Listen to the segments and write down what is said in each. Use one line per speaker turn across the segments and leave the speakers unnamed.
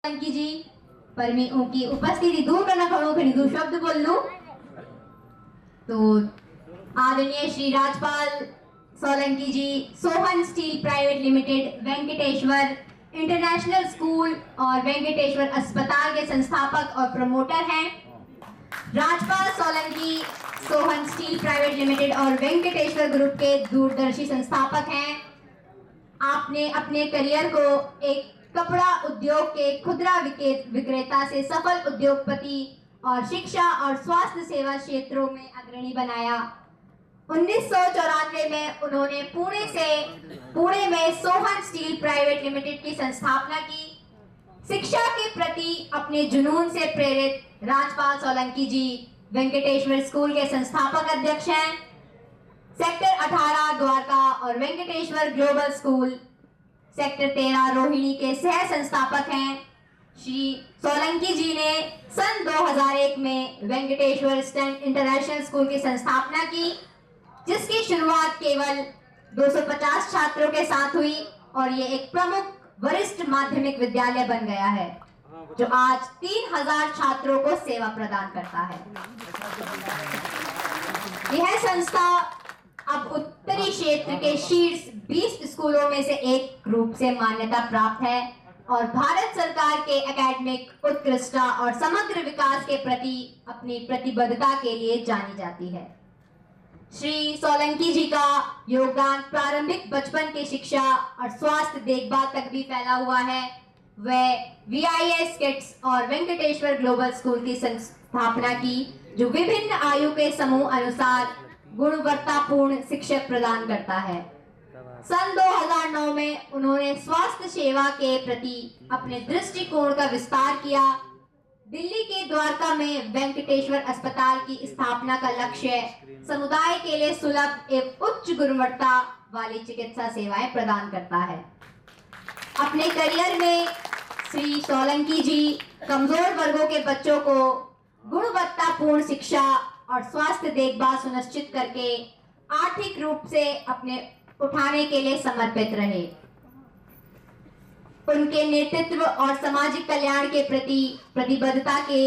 सोलंकी जी पर मैं उनकी उपस्थिति दूर करना पड़ू फिर दो शब्द बोल लूं तो आदरणीय Shri Rajpal Solanki ji Sohan steel private limited Venkateshwar international school और वेंकटेश्वर अस्पताल के संस्थापक और प्रमोटर हैं। Rajpal Solanki Sohan steel private limited और वेंकटेश्वर ग्रुप के दूरदर्शी संस्थापक हैं। आपने अपने करियर को एक कपड़ा उद्योग के खुदरा विक्रेता से सफल उद्योगपति और शिक्षा और स्वास्थ्य सेवा क्षेत्रों में अग्रणी बनाया। 1994 में उन्होंने पुणे में सोहन स्टील प्राइवेट लिमिटेड की स्थापना की। शिक्षा के प्रति अपने जुनून से प्रेरित राजपाल सोलंकी जी वेंकटेश्वर स्कूल के संस्थापक अध्यक्ष हैं। सेक्टर 18 द्वारका और Venkateshwar global school sector 13 Rohini के सह संस्थापक हैं। श्री सोलंकी जी ने सन 2001 में वेंकटेश्वर स्टैंड इंटरनेशनल स्कूल की स्थापना की, जिसकी शुरुआत केवल 250 छात्रों के साथ हुई और ये एक प्रमुख वरिष्ठ माध्यमिक विद्यालय बन गया है, जो आज 3000 छात्रों को सेवा प्रदान करता है। यह संस्था अब उत्तरी क्षेत्र के शीर्ष 20 स्कूलों में से एक रूप से मान्यता प्राप्त है और भारत सरकार के एकेडमिक उत्कृष्टता और समग्र विकास के प्रति अपनी प्रतिबद्धता के लिए जानी जाती है। श्री सोलंकी जी का योगदान प्रारंभिक बचपन की शिक्षा और स्वास्थ्य देखभाल तक भी फैला हुआ है। वह VIS किड्स और वेंकटेश्वर ग्लोबल स्कूल की स्थापना की, जो विभिन्न आयु के समूह अनुसार गुणवत्तापूर्ण शिक्षा प्रदान करता है। सन 2009 में उन्होंने स्वास्थ्य सेवा के प्रति अपने दृष्टिकोण का विस्तार किया। दिल्ली के द्वारका में वेंकटेश्वर अस्पताल की स्थापना का लक्ष्य समुदाय के लिए सुलभ एवं उच्च गुणवत्ता वाली चिकित्सा सेवाएं प्रदान करता है। अपने करियर में श्री सोलंकी जी कमजोर वर्गों के बच्चों को गुणवत्तापूर्ण शिक्षा और स्वास्थ्य देखभाल सुनिश्चित करके आर्थिक रूप से अपने उठाने के लिए समर्पित रहे। उनके नेतृत्व और सामाजिक कल्याण के प्रति प्रतिबद्धता के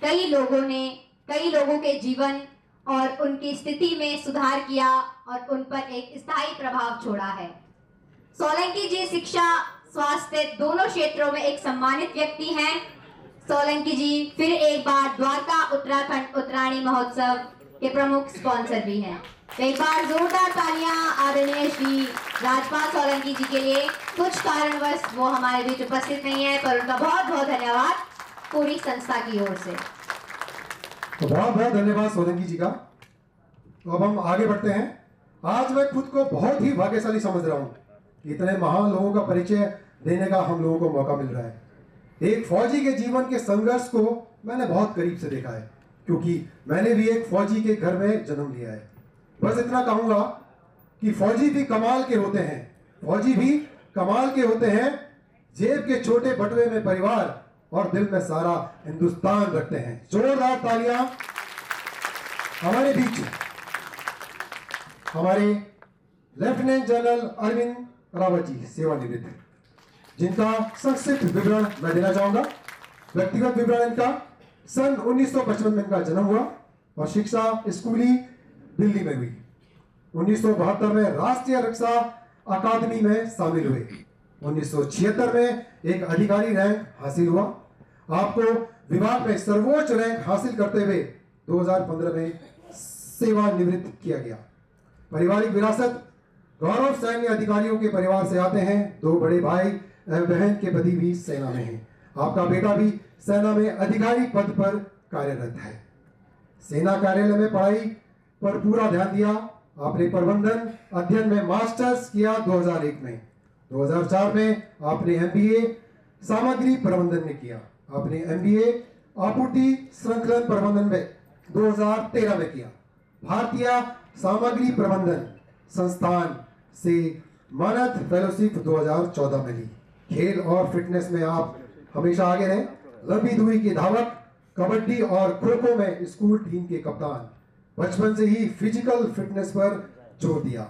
कई लोगों के जीवन और उनकी स्थिति में सुधार किया और उन पर एक स्थायी प्रभाव छोड़ा है। सोलंकी जी शिक्षा स्वास्थ्य दोनों क्षेत्रों में एक सम्मानित व्यक्ति हैं। सोलंकी जी फिर एक बार द्वारका उत्तराखंड उत्तरायणी महोत्सव के प्रमुख स्पॉन्सर भी हैं। एक बार जोरदार तालियां आदरणीय श्री राजपाल सोलंकी जी के लिए। कुछ कारणवश वो हमारे बीच उपस्थित नहीं है, पर उनका बहुत बहुत धन्यवाद पूरी संस्था की ओर से।
तो बहुत बहुत धन्यवाद सोलंकी जी का। तो अब हम आगे बढ़ते हैं। आज मैं खुद को बहुत ही भाग्यशाली समझ रहा हूँ, इतने महान लोगों का परिचय देने का हम लोगों को मौका मिल रहा है। एक फौजी के जीवन के संघर्ष को मैंने बहुत करीब से देखा है, क्योंकि मैंने भी एक फौजी के घर में जन्म लिया है। बस इतना कहूंगा कि फौजी भी कमाल के होते हैं, फौजी भी कमाल के होते हैं। जेब के छोटे बटुए में परिवार और दिल में सारा हिंदुस्तान रखते हैं। जोरदार तालियां हमारे बीच हमारे लेफ्टिनेंट जनरल अरविंद रावत जी सेवानिवृत्त, जिनका संक्षिप्त विवरण मैं देना चाहूंगा। व्यक्तिगत विवरण इनका सन 1955 में इनका जन्म हुआ और शिक्षा स्कूली दिल्ली में हुई। 1972 में राष्ट्रीय रक्षा अकादमी में शामिल हुए। 1976 में एक अधिकारी रैंक हासिल हुआ। आपको विभाग में सर्वोच्च रैंक हासिल करते हुए 2015 में सेवानिवृत्त किया गया। पारिवारिक विरासत गौरव सैन्य अधिकारियों के परिवार से आते हैं। 2 बड़े भाई बहन के पति भी सेना में हैं। आपका बेटा भी सेना में अधिकारी पद पर कार्यरत है। सेना कार्यालय में पढ़ाई पर पूरा ध्यान दिया। आपने प्रबंधन अध्ययन में मास्टर्स किया 2001 में। 2004 में आपने MBA सामग्री प्रबंधन में किया। आपने MBA आपूर्ति श्रृंखलन प्रबंधन में 2013 में किया। भारतीय सामग्री प्रबंधन संस्थान से मानद फेलोशिप 2014 में ली। खेल और फिटनेस में आप हमेशा आगे रहे। लंबी दूरी के धावक, कबड्डी और खो खो में स्कूल टीम के कप्तान। बचपन से ही फिजिकल फिटनेस पर जोर दिया।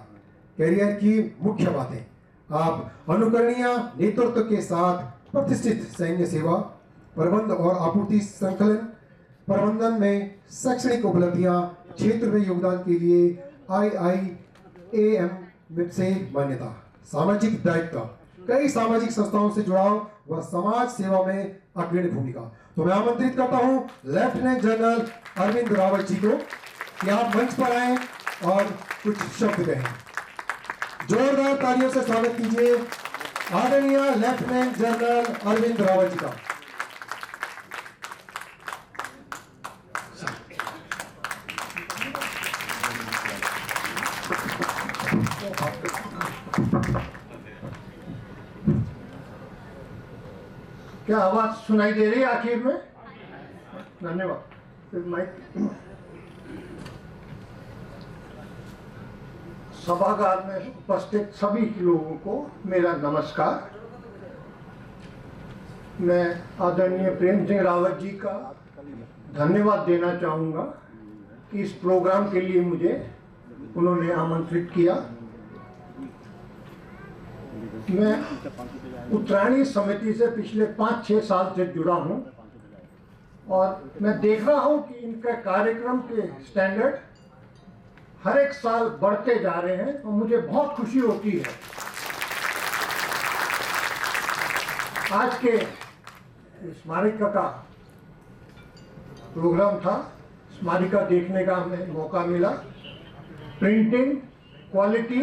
करियर की मुख्य बातें, आप अनुकरणीय नेतृत्व के साथ प्रतिष्ठित सैन्य सेवा, प्रबंध और आपूर्ति संकलन प्रबंधन में शैक्षणिक उपलब्धियां, क्षेत्र में योगदान के लिए IIAM से मान्यता, सामाजिक दायित्व, कई सामाजिक संस्थाओं से जुड़ाव व समाज सेवा में अग्रणी भूमिका। तो मैं आमंत्रित करता हूं लेफ्टिनेंट जनरल अरविंद रावत जी को कि आप मंच पर आए और कुछ शब्द कहें। जोरदार तालियों से स्वागत कीजिए आदरणीय लेफ्टिनेंट जनरल अरविंद रावत जी का।
क्या आवाज सुनाई दे रही है आखिर में? धन्यवाद। फिर माइक। सभागार में उपस्थित सभी लोगों को मेरा नमस्कार। मैं आदरणीय प्रेम सिंह रावत जी का धन्यवाद देना चाहूँगा कि इस प्रोग्राम के लिए मुझे उन्होंने आमंत्रित किया। मैं उत्तरायणी समिति से पिछले 5-6 साल से जुड़ा हूं और मैं देख रहा हूं कि इनका कार्यक्रम के स्टैंडर्ड हर एक साल बढ़ते जा रहे हैं और मुझे बहुत खुशी होती है। आज के स्मारिका का प्रोग्राम था, स्मारिका देखने का हमें मौका मिला। प्रिंटिंग क्वालिटी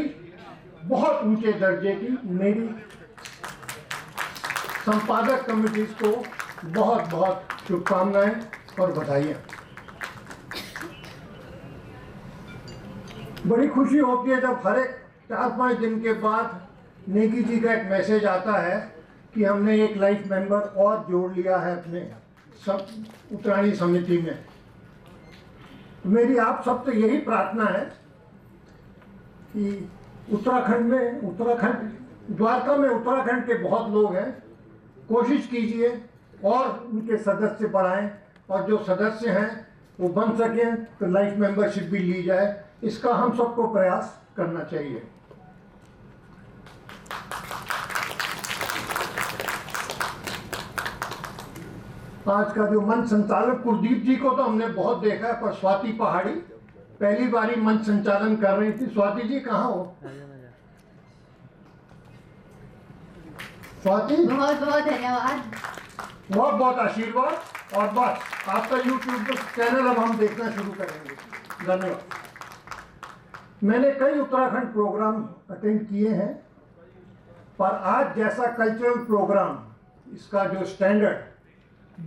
बहुत ऊंचे दर्जे की। मेरी संपादक कमेटी को बहुत बहुत शुभकामनाएं और बधाइयाँ। बड़ी खुशी होती है जब हर एक 4-5 दिन के बाद नेगी जी का एक मैसेज आता है कि हमने एक लाइफ मेंबर और जोड़ लिया है अपने सब उत्तरायणी समिति में। मेरी आप सबसे यही प्रार्थना है कि उत्तराखंड द्वारका में उत्तराखंड के बहुत लोग हैं। कोशिश कीजिए और उनके सदस्य बढ़ाएं और जो सदस्य हैं वो बन सकें तो लाइफ मेंबरशिप भी ली जाए। इसका हम सबको प्रयास करना चाहिए। आज का जो मंच संचालक कुलदीप जी को तो हमने बहुत देखा है, पर स्वाति पहाड़ी पहली बारी मंच संचालन कर रही थी। स्वाति जी कहाँ हो? स्वाति,
बहुत बहुत धन्यवाद।
बहुत बहुत आशीर्वाद। और बस आपका यूट्यूब चैनल अब हम देखना शुरू करेंगे। धन्यवाद। मैंने कई उत्तराखंड प्रोग्राम अटेंड किए हैं, पर आज जैसा कल्चरल प्रोग्राम, इसका जो स्टैंडर्ड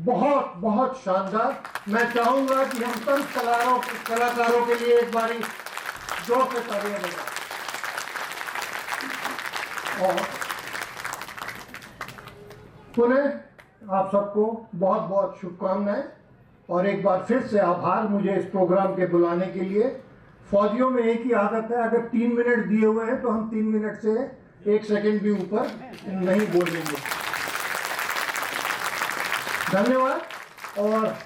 बहुत बहुत शानदार। मैं चाहूंगा कि हम सब कलाकारों के लिए एक बारी जोर से तालियां बजाएं। और पुनः आप सबको बहुत बहुत शुभकामनाएं और एक बार फिर से आभार मुझे इस प्रोग्राम के बुलाने के लिए। फौजियों में एक ही आदत है, अगर 3 मिनट दिए हुए हैं तो हम 3 मिनट से 1 सेकंड भी ऊपर नहीं बोलेंगे। धन्यवाद और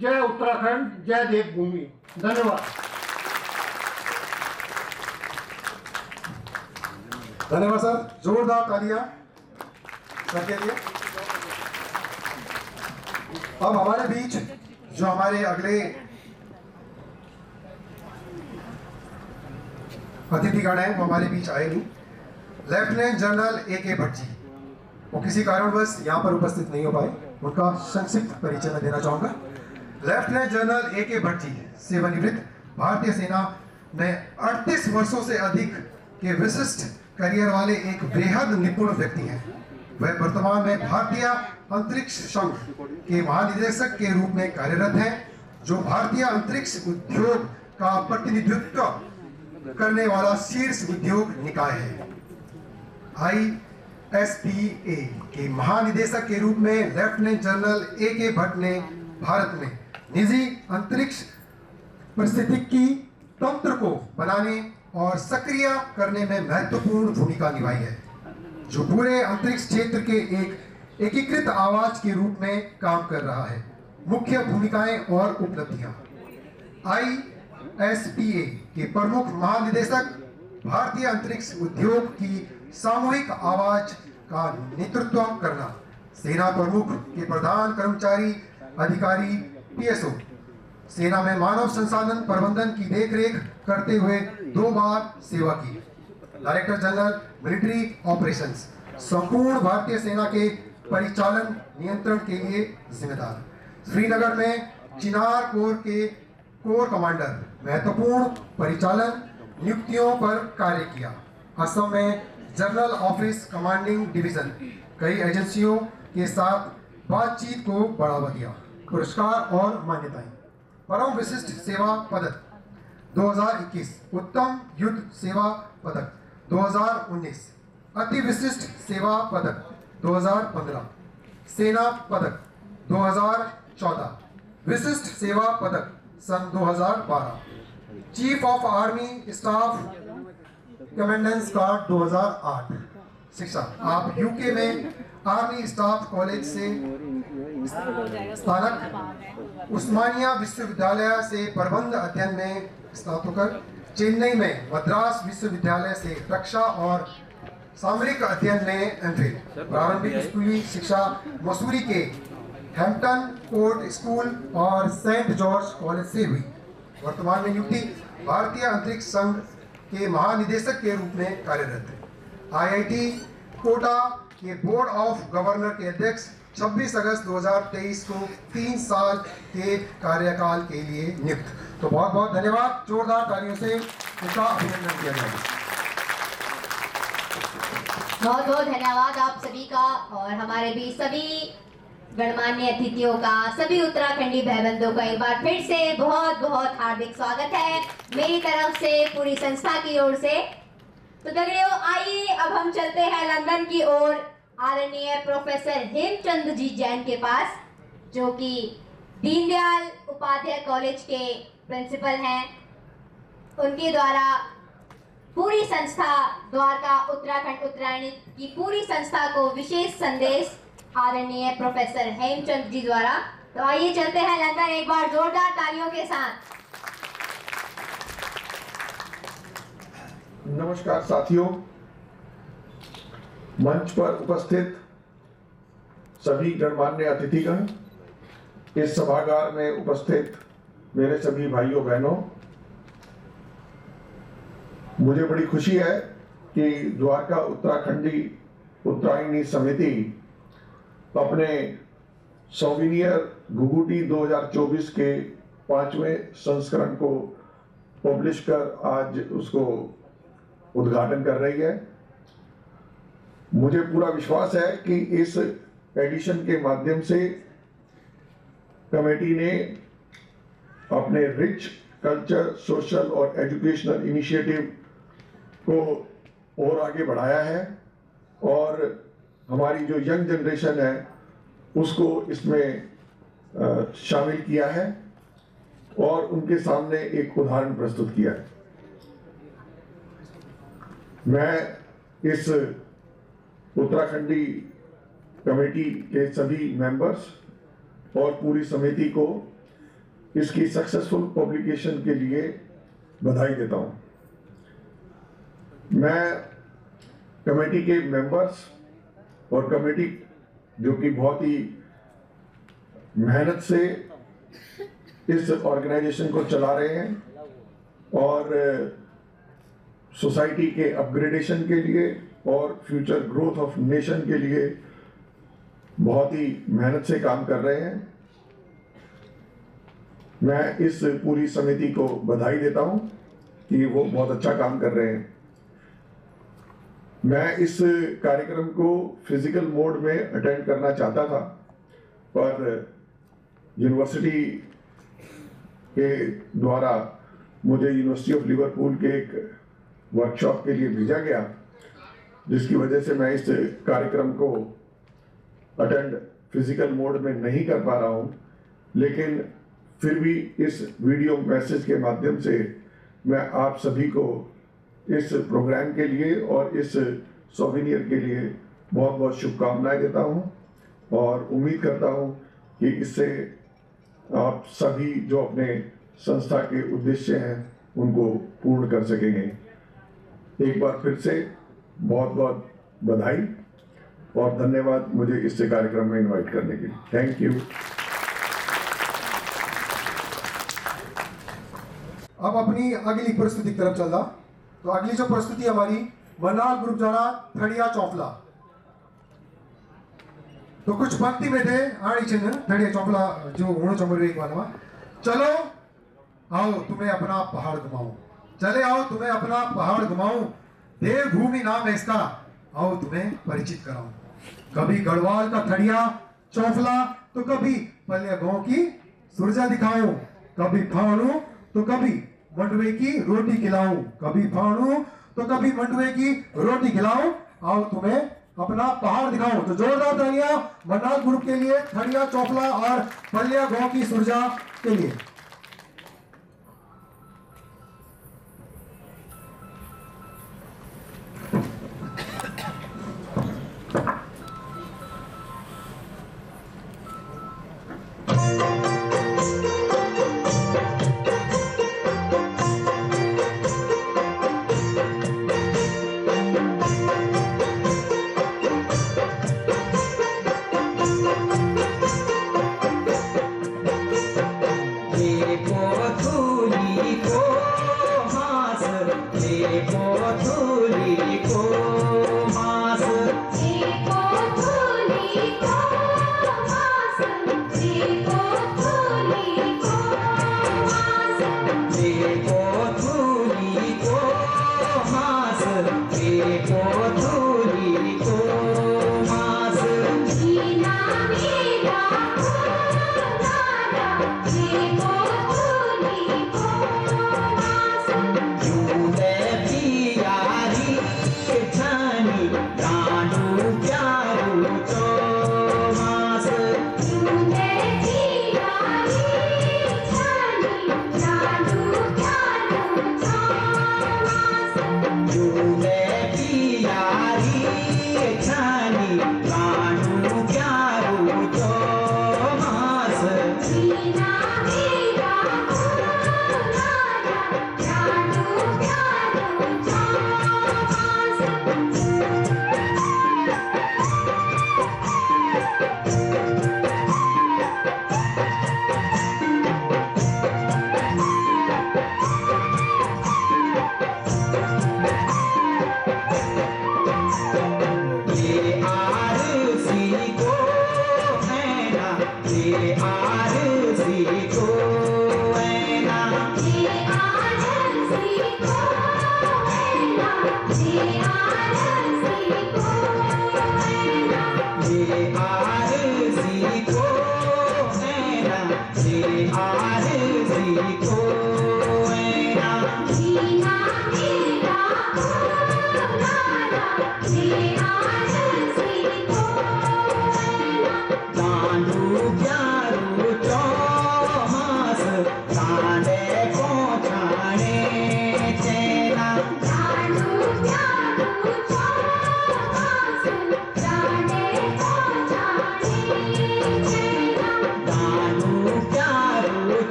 जय उत्तराखंड, जय देवभूमि। धन्यवाद।
धन्यवाद सर, जोरदार तालियां सबके लिए। अब हमारे बीच जो हमारे अगले अतिथिगण हैं वो हमारे बीच आए नहीं। Lieutenant general AK Bhatt ji, वो किसी कारणवश यहाँ पर उपस्थित नहीं हो पाए। उनका संक्षिप्त परिचय मैं देना चाहूँगा। Lieutenant general AK Bhatt ji सेवानिवृत्त भारतीय सेना में 38 वर्षों से अधिक के विशिष्ट करियर वाले एक बेहद निपुण व्यक्ति हैं। वह वर्तमान में भारतीय अंतरिक्ष संघ के महानिदेशक के रूप में कार्यरत हैं, जो भारतीय अंतरिक्ष उद्योग का प्रतिनिधित्व करने वाला शीर्ष उद्योग निकाय है। ISPA के महानिदेशक के रूप में लेफ्टिनेंट जनरल AK भट्ट ने भारत में निजी अंतरिक्ष पारिस्थितिकी तंत्र को बनाने और सक्रिय करने में महत्वपूर्ण भूमिका निभाई है, जो पूरे अंतरिक्ष क्षेत्र के एक एकीकृत आवाज के रूप में काम कर रहा है। मुख्य भूमिकाएं और उपलब्धियां। ISPA के प्रमुख महानिदेशक भारतीय अंतरिक्ष उद्योग की सामूहिक आवाज का नेतृत्व करना, सेना प्रमुख के प्रधान कर्मचारी अधिकारी PSO, सेना में मानव संसाधन प्रबंधन की देखरेख करते हुए 2 बार सेवा की, डायरेक्टर जनरल मिलिट्री ऑपरेशंस, संपूर्ण भारतीय सेना के परिचालन नियंत्रण के लिए जिम्मेदार, श्रीनगर में चिनार कोर के कोर कमांडर, महत्वपूर्ण परिचालन नियुक्तियों पर कार्य किया, असम में जनरल ऑफिस कमांडिंग डिवीजन, कई एजेंसियों के साथ बातचीत को बढ़ावा दिया। पुरस्कार और मान्यताएं: परम विशिष्ट सेवा पदक 2021, उत्तम युद्ध सेवा पदक 2019, अति विशिष्ट सेवा पदक 2015, सेना पदक 2014, विशिष्ट सेवा पदक सन 2012, chief of army staff commendation card 2008। शिक्षा: आप यूके में आर्मी स्टाफ कॉलेज से स्नातक, उस्मानिया विश्वविद्यालय से प्रबंध अध्ययन में स्नातकोत्तर, चेन्नई में मद्रास विश्वविद्यालय से रक्षा और सामरिक अध्ययन में MPhil, प्रारंभिक स्कूली शिक्षा मसूरी के हैम्पटन कोर्ट स्कूल और सेंट जॉर्ज कॉलेज से हुई। वर्तमान में नियुक्ति भारतीय अंतरिक्ष संघ के महानिदेशक के रूप में कार्यरत है। IIT कोटा के बोर्ड ऑफ गवर्नर के अध्यक्ष 26 अगस्त 2023 को 3 साल के कार्यकाल के लिए नियुक्त। तो बहुत बहुत धन्यवाद, जोरदार तालियों से उनका अभिनंदन किया जाए।
बहुत बहुत धन्यवाद आप सभी का, और हमारे भी सभी गणमान्य अतिथियों का, सभी उत्तराखंडी भाईबंधों का एक बार फिर से बहुत बहुत हार्दिक स्वागत है मेरी तरफ से, पूरी संस्था की ओर से। तो दगड़ियों, आइए अब हम चलते हैं लंदन की ओर, आदरणीय प्रोफेसर हेमचंद जी जैन के पास, जो कि दीनदयाल उपाध्याय कॉलेज के प्रिंसिपल हैं। उनके द्वारा पूरी संस्था द्वारका उत्तराखंड उत्तरायणी की पूरी संस्था को विशेष संदेश आदरणीय प्रोफेसर हेमचंद जी द्वारा। तो आइए चलते हैं लंदन एक बार जोरदार तालियों के साथ।
नमस्कार साथियों, मंच पर उपस्थित सभी गणमान्य अतिथिगण, इस सभागार में उपस्थित मेरे सभी भाइयों बहनों, मुझे बड़ी खुशी है कि द्वारका उत्तराखंडी उत्तरायणी समिति अपने सोविनियर घुघुटी 2024 के 5वें संस्करण को पब्लिश कर आज उसको उद्घाटन कर रही है। मुझे पूरा विश्वास है कि इस एडिशन के माध्यम से कमेटी ने अपने रिच कल्चर, सोशल और एजुकेशनल इनिशिएटिव को और आगे बढ़ाया है और हमारी जो यंग जनरेशन है उसको इसमें शामिल किया है और उनके सामने एक उदाहरण प्रस्तुत किया है। मैं इस उत्तराखंडी कमेटी के सभी मेंबर्स और पूरी समिति को इसकी सक्सेसफुल पब्लिकेशन के लिए बधाई देता हूं। मैं कमेटी के मेंबर्स और कमेटी जो कि बहुत ही मेहनत से इस ऑर्गेनाइजेशन को चला रहे हैं और सोसाइटी के अपग्रेडेशन के लिए और फ्यूचर ग्रोथ ऑफ नेशन के लिए बहुत ही मेहनत से काम कर रहे हैं। मैं इस पूरी समिति को बधाई देता हूं कि वो बहुत अच्छा काम कर रहे हैं। मैं इस कार्यक्रम को फिजिकल मोड में अटेंड करना चाहता था, पर यूनिवर्सिटी के द्वारा मुझे यूनिवर्सिटी ऑफ लिवरपूल के एक वर्कशॉप के लिए भेजा गया, जिसकी वजह से मैं इस कार्यक्रम को अटेंड फिजिकल मोड में नहीं कर पा रहा हूं। लेकिन फिर भी इस वीडियो मैसेज के माध्यम से मैं आप सभी को इस प्रोग्राम के लिए और इस सोविनियर के लिए बहुत बहुत शुभकामनाएं देता हूं और उम्मीद करता हूं कि इससे आप सभी जो अपने संस्था के उद्देश्य हैं उनको पूर्ण कर सकेंगे। एक बार फिर से बहुत बहुत बधाई और धन्यवाद मुझे इस कार्यक्रम में इनवाइट करने के लिए। Thank you.
अब अपनी अगली प्रस्तुति की तरफ चल रहा। तो अगली जो प्रस्तुति हमारी मनाल ग्रुप द्वारा थड़िया चौफला। तो कुछ भक्ति में थे आड़ी चिन्ह थड़िया चौफला जो होना चमर एक वाला। चलो आओ तुम्हें अपना पहाड़ घुमाऊं, चले आओ तुम्हें अपना पहाड़ घुमाऊं, देवभूमि नाम है इसका, आओ तुम्हें परिचित कराऊं। कभी गढ़वाल का थड़िया चौफला तो कभी पल्ले गांव की सुरजा दिखाऊं, कभी फाणू तो कभी मंडवे की रोटी खिलाऊं, कभी फाणू तो कभी मंडवे की रोटी खिलाऊं, आओ तुम्हें अपना पहाड़ दिखाऊं। तो जोरदार तालियां मनाल ग्रुप के लिए, थड़िया चौफला और पल्लिया गांव की सुरजा के लिए।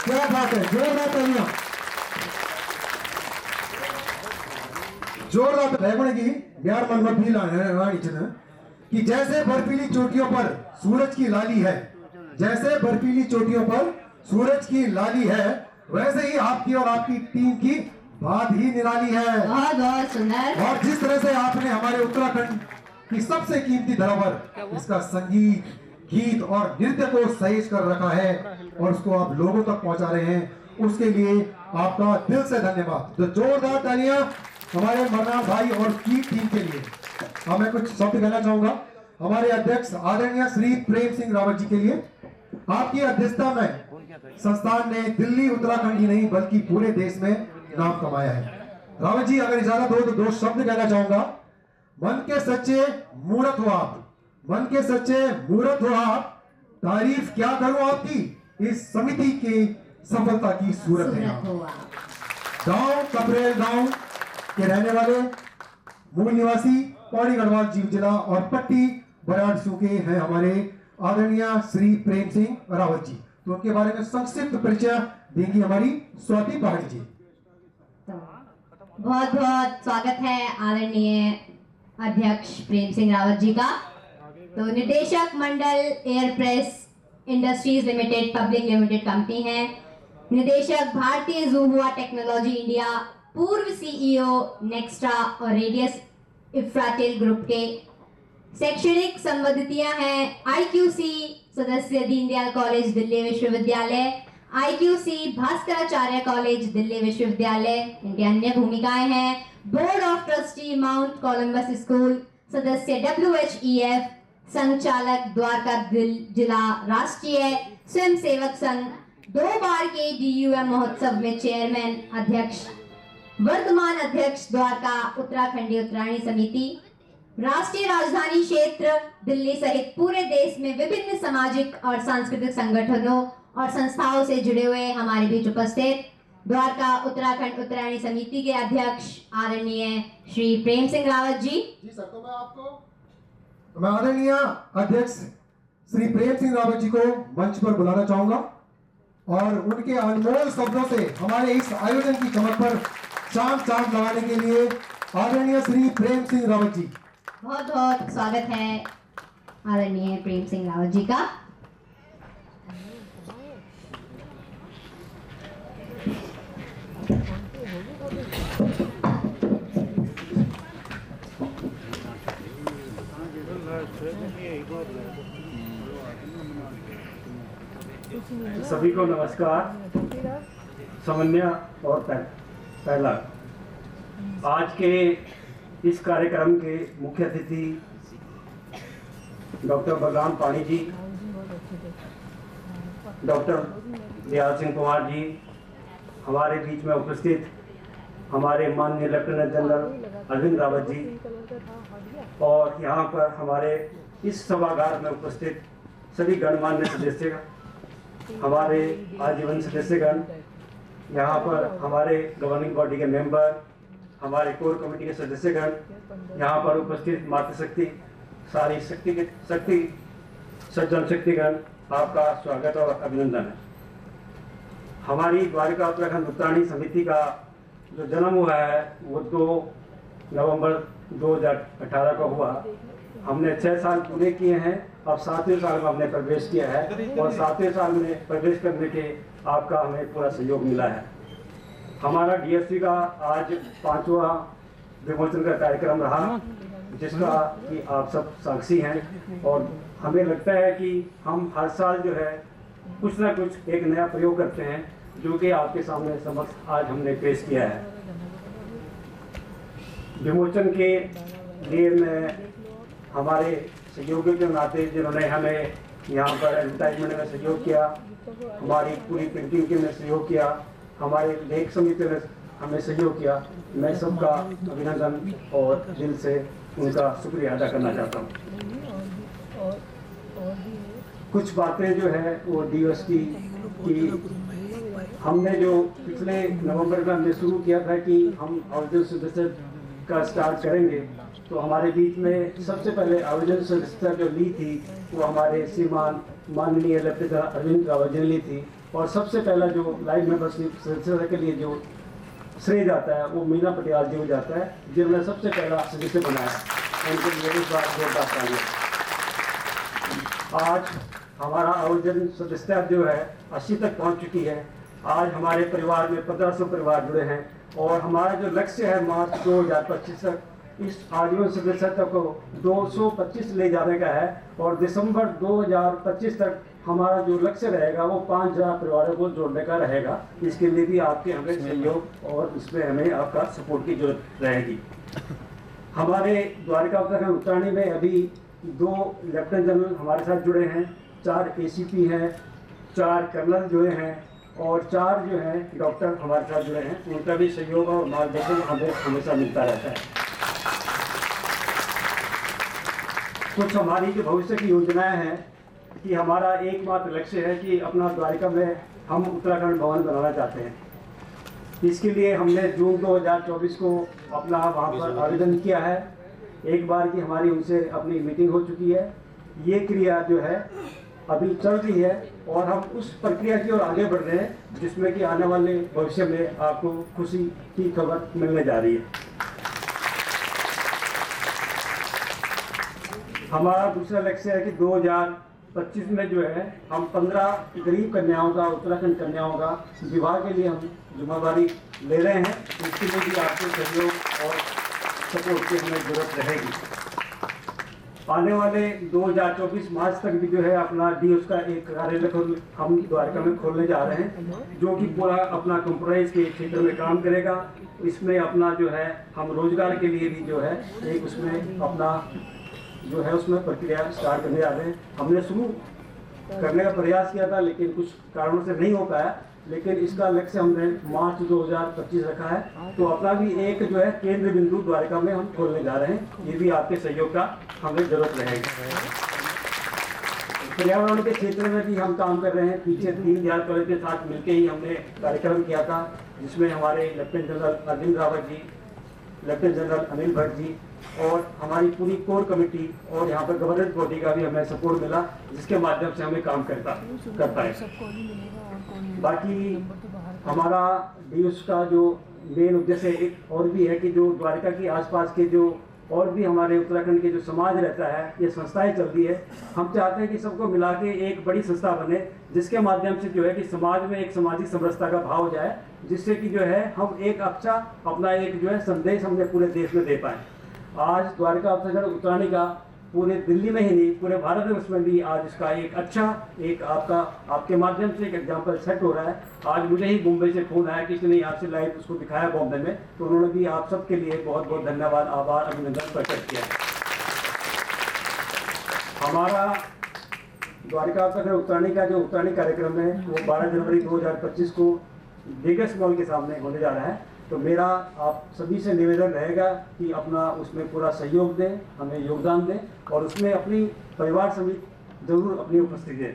क्या बात है, जोरदार तालियां, जोरदार की यार मन मत भी लानी कि जैसे बर्फीली चोटियों पर सूरज की लाली है, जैसे बर्फीली चोटियों पर सूरज की लाली है, वैसे ही आपकी और आपकी टीम की बात ही निराली है।
बहुत बहुत सुंदर।
और जिस तरह से आपने हमारे उत्तराखंड की सबसे कीमती धरोहर, इसका संगीत, गीत और नृत्य को सहेज कर रखा है और उसको आप लोगों तक पहुंचा रहे हैं, उसके लिए आपका दिल से धन्यवाद। तो जोरदार तालियां हमारे मरना भाई और की टीम के लिए। अब मैं कुछ शब्द कहना चाहूंगा हमारे अध्यक्ष आदरणीय श्री प्रेम सिंह रावत जी के लिए। आपकी अध्यक्षता में संस्थान ने दिल्ली उत्तराखंड ही नहीं बल्कि पूरे देश में नाम कमाया है। रावत जी अगर इजाजत हो तो दो शब्द कहना चाहूंगा। मन के सच्चे मूर्त हो आप, मन के सच्चे मूर्त हो आप, तारीफ क्या करूं आपकी, इस समिति की सफलता की सूरत है। गांव कपरेल गांव के रहने वाले मूल निवासी पौड़ी गढ़वाल जीव जिला और पट्टी बराड़सू के हैं हमारे आदरणीय श्री प्रेम सिंह रावत जी। तो उनके बारे में संक्षिप्त परिचय देंगी हमारी स्वाति पहाड़ी जी।
बहुत बहुत स्वागत है आदरणीय अध्यक्ष प्रेम सिंह रावत जी का। तो निदेशक मंडल air press industries limited public limited company है। निदेशक भारतीय ज़ुहुआ टेक्नोलॉजी इंडिया, पूर्व सीईओ नेक्स्ट्रा और रेडियस इफ्राटेल ग्रुप के। शैक्षणिक संबंधितियां हैं आईक्यूसी सदस्य दीनदयाल कॉलेज दिल्ली विश्वविद्यालय, आईक्यूसी भास्कराचार्य कॉलेज दिल्ली विश्वविद्यालय। इनकी अन्य भूमिकाएं हैं board of trustee mount Columbus school, सदस्य WHEF, संचालक द्वारका जिला राष्ट्रीय स्वयंसेवक संघ, 2 बार के DUM महोत्सव में चेयरमैन अध्यक्ष, वर्तमान अध्यक्ष द्वारका उत्तराखंडी उत्तरायणी समिति, राष्ट्रीय राजधानी क्षेत्र दिल्ली सहित पूरे देश में विभिन्न सामाजिक और सांस्कृतिक संगठनों और संस्थाओं से जुड़े हुए हमारे बीच उपस्थित द्वारका उत्तराखंड उत्तरायणी समिति के अध्यक्ष आदरणीय श्री प्रेम सिंह रावत जी।
सर, तो मैं आदरणीय अध्यक्ष श्री प्रेम सिंह रावत जी को मंच पर बुलाना चाहूंगा और उनके अनमोल शब्दों से हमारे इस आयोजन की चमक पर चांद लगाने के लिए आदरणीय श्री प्रेम सिंह रावत जी।
बहुत बहुत स्वागत है आदरणीय प्रेम सिंह रावत जी का।
सभी को नमस्कार। समन्वय और पहला, आज के इस कार्यक्रम के मुख्य अतिथि डॉक्टर बलराम पाणी जी, डॉक्टर दयाल सिंह कुमार जी, हमारे बीच में उपस्थित हमारे माननीय लेफ्टिनेंट जनरल अरविंद रावत जी, और यहाँ पर हमारे इस सभागार में उपस्थित सभी गणमान्य सदस्य, हमारे आजीवन सदस्यगण, यहाँ पर हमारे गवर्निंग बॉडी के मेंबर, हमारे कोर कमेटी के सदस्यगण, यहाँ पर उपस्थित मातृशक्ति, सारी शक्ति सज्जन शक्तिगण, आपका स्वागत और अभिनंदन है। हमारी द्वारका उत्तराखंड उत्तरायणी समिति का जो जन्म हुआ है वो 2 नवंबर 2018 को हुआ। हमने 6 साल पूरे किए हैं। अब 7वें साल में हमने प्रवेश किया है और 7वें साल में प्रवेश करने के आपका हमें पूरा सहयोग मिला है। हमारा DSC का आज 5वां विमोचन का कार्यक्रम रहा, जिसका कि आप सब साक्षी हैं, और हमें लगता है कि हम हर साल जो है कुछ ना कुछ एक नया प्रयोग करते हैं, जो कि आपके सामने समक्ष आज हमने पेश किया है। विमोचन के लिए मैं हमारे सहयोगियों के नाते, जिन्होंने हमें यहाँ पर एडवर्टाइजमेंट में सहयोग किया, हमारी पूरी प्रिंटिंग के में सहयोग किया, हमारे लेख समिति ने हमें सहयोग किया, मैं सबका अभिनंदन और दिल से उनका शुक्रिया अदा करना चाहता हूँ। कुछ बातें जो है वो DSC की हमने जो पिछले नवंबर में हमने शुरू किया था कि हम आयोजन सदस्य का स्टार्ट करेंगे, तो हमारे बीच में सबसे पहले आयोजन सदस्य जो ली थी वो हमारे श्रीमान माननीय लेफ्टिनेंट अरविंद रावत जी ने ली थी, और सबसे पहला जो लाइव मेंबरशिप सदस्यता के लिए जो श्रेय जाता है वो मीना पटियाल जी को जाता है, जिन्होंने सबसे पहला सदस्य बनाया। उनके लिए इस बार जोरदार तालियां। आज हमारा आयोजन सदस्यता जो है 80 तक पहुंच चुकी है। आज हमारे परिवार में 1500 परिवार जुड़े हैं, और हमारा जो लक्ष्य है मार्च 2025 तक इस आजीवन सदस्यता को 225 ले जाने का है, और दिसंबर 2025 तक हमारा जो लक्ष्य रहेगा वो 5000 परिवारों को जोड़ने का रहेगा। इसके लिए भी आपके हमें सहयोग और इसमें हमें आपका सपोर्ट की जरूरत रहेगी। हमारे द्वारका उत्तराखंड उत्तरायणी में अभी 2 लेफ्टिनेंट जनरल हमारे साथ जुड़े हैं, 4 ACP हैं, 4 कर्नल जुड़े हैं, और 4 जो हैं डॉक्टर हमारे साथ जुड़े हैं। उनका भी सहयोग और मार्गदर्शन हमें हमेशा मिलता रहता है। कुछ हमारी जो भविष्य की योजनाएं हैं कि हमारा एकमात्र लक्ष्य है कि अपना द्वारका में हम उत्तराखंड भवन बनाना चाहते हैं। इसके लिए हमने जून 2024 को अपना वहाँ पर आवेदन किया है। एक बार की हमारी उनसे अपनी मीटिंग हो चुकी है। ये क्रिया जो है अभी चल रही है, और हम उस प्रक्रिया की ओर आगे बढ़ रहे हैं, जिसमें कि आने वाले भविष्य में आपको खुशी की खबर मिलने जा रही है। हमारा दूसरा लक्ष्य है कि 2025 में जो है हम 15 गरीब कन्याओं का, उत्तराखंड कन्याओं का विवाह के लिए हम जिम्मेदारी ले रहे हैं। इसके लिए भी आपके सहयोग और सपोर्ट की हमें जरूरत रहेगी। आने वाले 2024 मार्च तक भी जो है अपना DOS का एक कार्यालय हम द्वारका में खोलने जा रहे हैं, जो कि पूरा अपना कंप्यूटराइज के क्षेत्र में काम करेगा। इसमें अपना जो है हम रोजगार के लिए भी जो है एक उसमें अपना जो है उसमें प्रक्रिया स्टार्ट करने जा रहे हैं। हमने शुरू करने का प्रयास किया था लेकिन कुछ कारणों से नहीं हो पाया, लेकिन इसका लक्ष्य हमने मार्च 2025 रखा है। तो अपना भी एक जो है केंद्र बिंदु द्वारका में हम खोलने जा रहे हैं। ये भी आपके सहयोग का हमें जरूरत रहेगी। पर्यावरण के क्षेत्र में भी हम काम कर रहे हैं। पीछे दीनदयाल कॉलेज के साथ मिलकर ही हमने कार्यक्रम किया था, जिसमें हमारे lieutenant general Arvind Rawat ji, lieutenant general Anil Bhatt ji और हमारी पूरी कोर कमेटी और यहाँ पर गवर्नेंस बॉडी का भी हमें सपोर्ट मिला, जिसके माध्यम से हमें काम कर पाए। बाकी हमारा डीयूएस का जो मेन उद्देश्य एक और भी है कि जो द्वारका के आसपास के जो और भी हमारे उत्तराखंड के जो समाज रहता है, ये संस्थाएं चलती है, हम चाहते हैं कि सबको मिला के एक बड़ी संस्था बने, जिसके माध्यम से जो है कि समाज में एक सामाजिक समरसता का भाव जाए, जिससे कि जो है हम एक अच्छा अपना एक जो है संदेश हमने पूरे देश में दे पाए। आज द्वारका उत्तराखंड का पूरे दिल्ली में ही नहीं पूरे भारत वर्ष में भी आज इसका एक अच्छा एक आपके माध्यम से एक एग्जाम्पल सेट हो रहा है। आज मुझे ही मुंबई से फोन आया, किसी ने यहाँ से लाइव उसको दिखाया बॉम्बे में, तो उन्होंने भी आप सबके लिए बहुत बहुत धन्यवाद, आभार, अभिनंदन प्रकट किया। हमारा द्वारका उत्तराखंड का जो उत्तराखंड कार्यक्रम है वो 12 जनवरी 2025 को वेगस मॉल के सामने होने जा रहा है। तो मेरा आप सभी से निवेदन रहेगा कि अपना उसमें पूरा सहयोग दें, हमें योगदान दें और उसमें अपनी परिवार समेत जरूर अपनी उपस्थिति दें।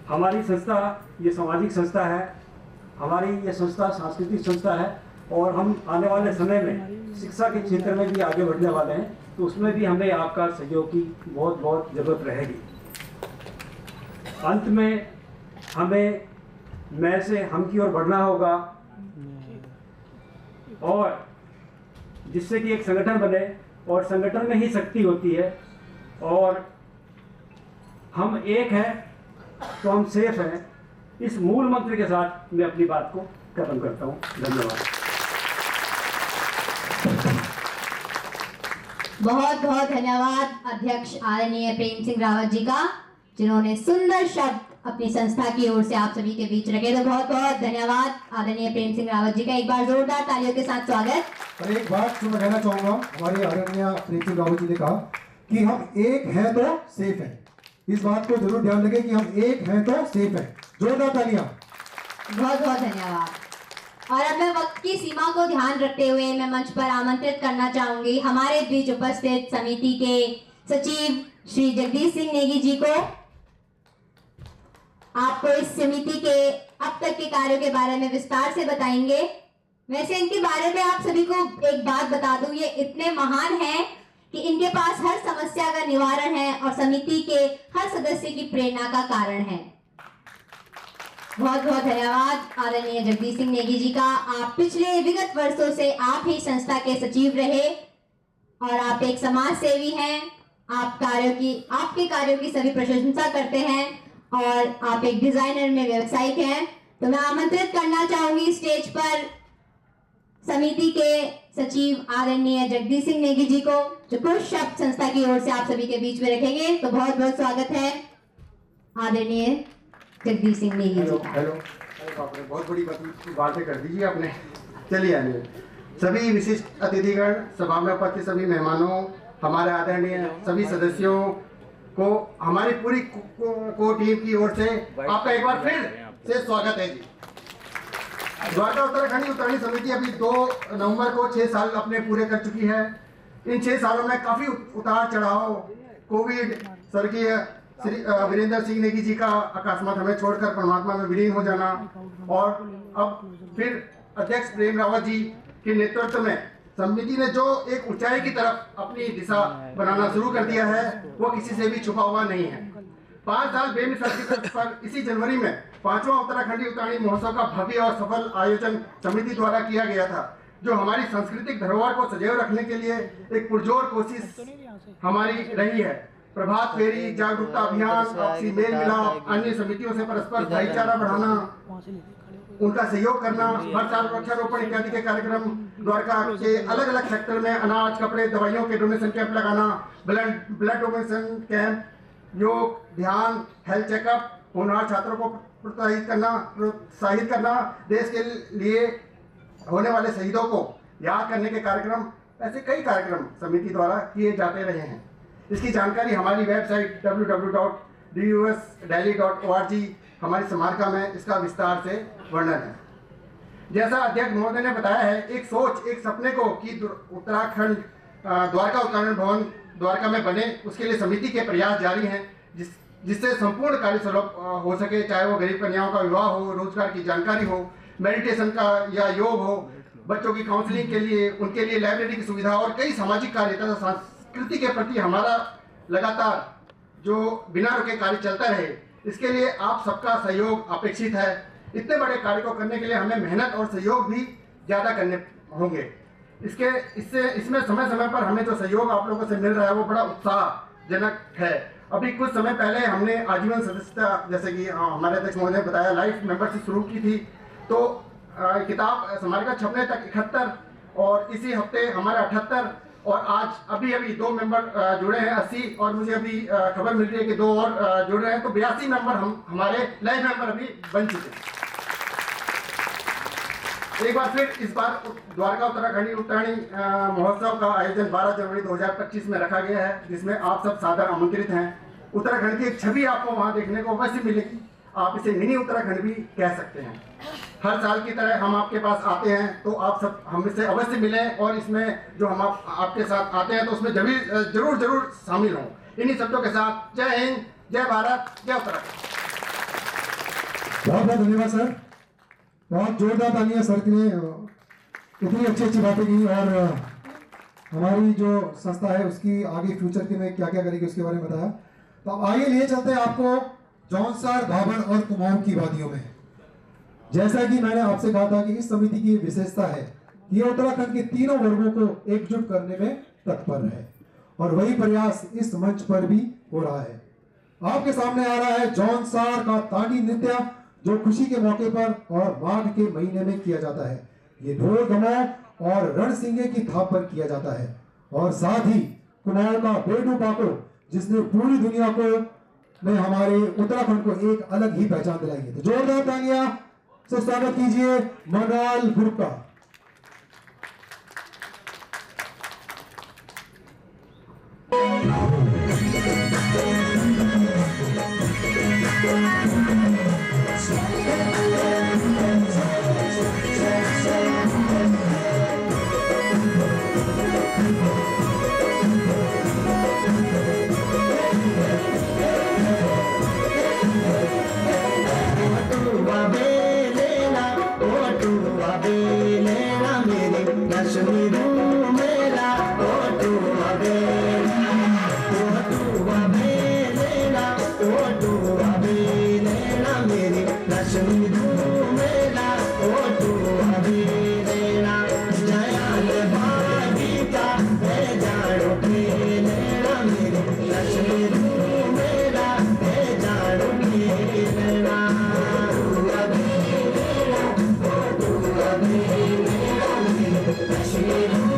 हमारी संस्था ये सामाजिक संस्था है, हमारी ये संस्था सांस्कृतिक संस्था है और हम आने वाले समय में शिक्षा के क्षेत्र में भी आगे बढ़ने वाले हैं, तो उसमें भी हमें आपका सहयोग की बहुत बहुत ज़रूरत रहेगी। अंत में हमें मैं से हम की ओर बढ़ना होगा और जिससे कि एक संगठन बने और संगठन में ही शक्ति होती है और हम एक हैं तो हम सेफ हैं। इस मूल मंत्र के साथ मैं अपनी बात को खत्म करता हूं। धन्यवाद।
बहुत बहुत धन्यवाद अध्यक्ष आदरणीय प्रेम सिंह रावत जी का, जिन्होंने सुंदर शब्द अपनी संस्था की ओर से आप सभी के बीच रखे। तो बहुत बहुत धन्यवाद आदरणीय प्रेम सिंह रावत जी का। एक बार जोरदार तालियों के साथ स्वागत।
और एक बात जो मैं कहना चाहूंगा, हमारे आदरणीय प्रेम सिंह रावत जी ने कहा कि हम एक हैं तो सेफ हैं। इस बात को जरूर ध्यान रखें कि हम एक हैं तो सेफ हैं। जोरदार तालियां।
बहुत बहुत धन्यवाद। और अब मैं वक्त की सीमा को ध्यान रखते हुए मैं मंच पर आमंत्रित करना चाहूंगी हमारे बीच उपस्थित समिति के सचिव श्री जगदीश सिंह नेगी जी को। आपको इस समिति के अब तक के कार्यों के बारे में विस्तार से बताएंगे। वैसे इनके बारे में आप सभी को एक बात बता दूं, ये इतने महान हैं कि इनके पास हर समस्या का निवारण है और समिति के हर सदस्य की प्रेरणा का कारण है। बहुत बहुत धन्यवाद आदरणीय जगदीश सिंह नेगी जी का। आप पिछले विगत वर्षों से आप ही संस्था के सचिव रहे और आप एक समाज सेवी हैं। आपके कार्यों की सभी प्रशंसा करते हैं और आप एक डिजाइनर में व्यावसायिक हैं। तो मैं आमंत्रित करना चाहूंगी स्टेज पर समिति के सचिव आदरणीय जगदीश सिंह नेगी जी को, जो कुछ शब्द संस्था की ओर से आप सभी के बीच में रखेंगे। तो बहुत बहुत स्वागत है आदरणीय जगदीश सिंह नेगी जी का।
हेलो, आपने बहुत बड़ी बातें कर दीजिए आपने। चलिए आइए सभी विशिष्ट अतिथिगण, सभा में उपस्थित सभी मेहमानों, हमारे आदरणीय सभी सदस्यों को हमारी पूरी को टीम की ओर से आपका एक बार फिर से स्वागत है जी। द्वारका उत्तराखंड समिति अभी 2 नवंबर को 6 साल अपने पूरे कर चुकी है। इन 6 सालों में काफी उतार चढ़ाव, कोविड, स्वर्गीय श्री वीरेंद्र सिंह नेगी जी का अकस्मात हमें छोड़कर परमात्मा में विलीन हो जाना और अब फिर अध्यक्ष प्रेम रावत जी के नेतृत्व में समिति ने जो एक ऊंचाई की तरफ अपनी दिशा बनाना शुरू कर दिया है, वो किसी से भी छुपा हुआ नहीं है। 5 साल बेमिसाल पर इसी जनवरी में 5वां उत्तराखंडी उत्तराखंडी महोत्सव का भव्य और सफल आयोजन समिति द्वारा किया गया था, जो हमारी सांस्कृतिक धरोहर को सजैव रखने के लिए एक पुरजोर कोशिश हमारी रही है। प्रभात फेरी, जागरूकता अभियान, आपसी मेल मिलाप, अन्य समितियों से परस्पर भाईचारा बढ़ाना, उनका सहयोग करना, हर साल वृक्षारोपण इत्यादि के कार्यक्रम, द्वारका के अलग अलग सेक्टर में अनाज, कपड़े, दवाइयों के डोनेशन कैंप लगाना, ब्लड डोनेशन कैंप, योग, ध्यान, हेल्थ चेकअप, होनहार छात्रों को प्रोत्साहित करना, देश के लिए होने वाले शहीदों को याद करने के कार्यक्रम, ऐसे कई कार्यक्रम समिति द्वारा किए जाते रहे हैं। इसकी जानकारी हमारी वेबसाइट www.dusdelhi.org हमारी स्मारका में इसका विस्तार से वर्णन है। जैसा अध्यक्ष महोदय ने बताया है, एक सोच, एक सपने को कि उत्तराखंड द्वारका उत्तराखंड भवन द्वारका में बने, उसके लिए समिति के प्रयास जारी हैं, जिससे संपूर्ण कार्य सुलभ हो सके, चाहे वो गरीब कन्याओं का विवाह हो, रोजगार की जानकारी हो, मेडिटेशन का या योग हो, बच्चों की काउंसलिंग के लिए, उनके लिए लाइब्रेरी की सुविधा और कई सामाजिक कार्य तथा संस्कृति के प्रति हमारा लगातार जो बिना रुके कार्य चलता रहे। इसके लिए आप सबका सहयोग अपेक्षित है। इतने बड़े कार्य को करने के लिए हमें मेहनत और सहयोग भी ज़्यादा करने होंगे। इसमें समय समय पर हमें जो सहयोग आप लोगों से मिल रहा है वो बड़ा उत्साहजनक है। अभी कुछ समय पहले हमने आजीवन सदस्यता, जैसे कि हमारे अध्यक्ष महोदय ने बताया, लाइफ मेंबरशिप शुरू की थी। तो किताब स्मारका छपने तक 71 और इसी हफ्ते हमारे 78 और आज अभी 2 मेंबर जुड़े हैं 80 और मुझे अभी खबर मिल रही है कि 2 और जुड़ रहे हैं, तो 82 मेंबर हमारे लाइफ मेंबर अभी बन चुके हैं। एक बार फिर इस बार द्वारका उत्तराखंडी उत्तरायणी महोत्सव का आयोजन 12 जनवरी 2025 में रखा गया है, जिसमें आप सब सादर आमंत्रित हैं। उत्तराखंड की एक छवि आपको वहां देखने को अवश्य मिलेगी। आप इसे मिनी उत्तराखंड भी कह सकते हैं। हर साल की तरह हम आपके पास आते हैं, तो आप सब हमसे अवश्य मिलें और इसमें जो हम आपके साथ आते हैं तो उसमें जरूर शामिल हों। इन्हीं शब्दों के साथ जय हिंद, जय भारत, जय उत्तराखंड।
बहुत बहुत धन्यवाद सर, बहुत जोरदार तालियां सर ने इतनी अच्छी बातें की और हमारी जो संस्था है उसकी आगे फ्यूचर के में क्या क्या करेगी उसके बारे में बताया। तो अब आगे लिए चलते हैं आपको जौनसार, भाबर और कुमाऊं की वादियों में। जैसा कि मैंने आपसे कहा था कि इस समिति की विशेषता है कि ये उत्तराखंड के तीनों वर्गों को एकजुट करने में तत्पर है और वही प्रयास इस मंच पर भी हो रहा है। आपके सामने आ रहा है जौनसार का तांडी नृत्य, जो खुशी के मौके पर और माघ के महीने में किया जाता है। ये ढोल दमाव और रणसिंगे की थाप पर किया जाता है और साथ ही कुमाऊं का बेडू पाको, जिसने पूरी दुनिया को में हमारे उत्तराखंड को एक अलग ही पहचान दिलाई है। तो जोरदार तालियां से स्वागत कीजिए मनराल ग्रुप का।
Lashmi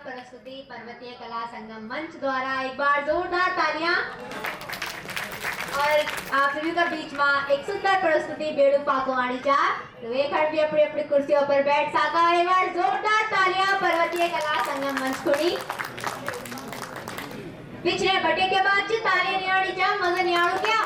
प्रस्तुति पर्वतीय कला संगम मंच द्वारा एक बार जोरदार तालियां। और आप सभी का बीच में एक सुंदर प्रस्तुति बेड़ू पाकवाणी चा तो एक हट भी अपनी अपनी कुर्सियों पर बैठ सका। एक बार जोरदार तालियां पर्वतीय कला संगम मंच खुड़ी। पिछले बटे के बाद जी तालियां नियाड़ी चा मजा नियाड़ू क्या।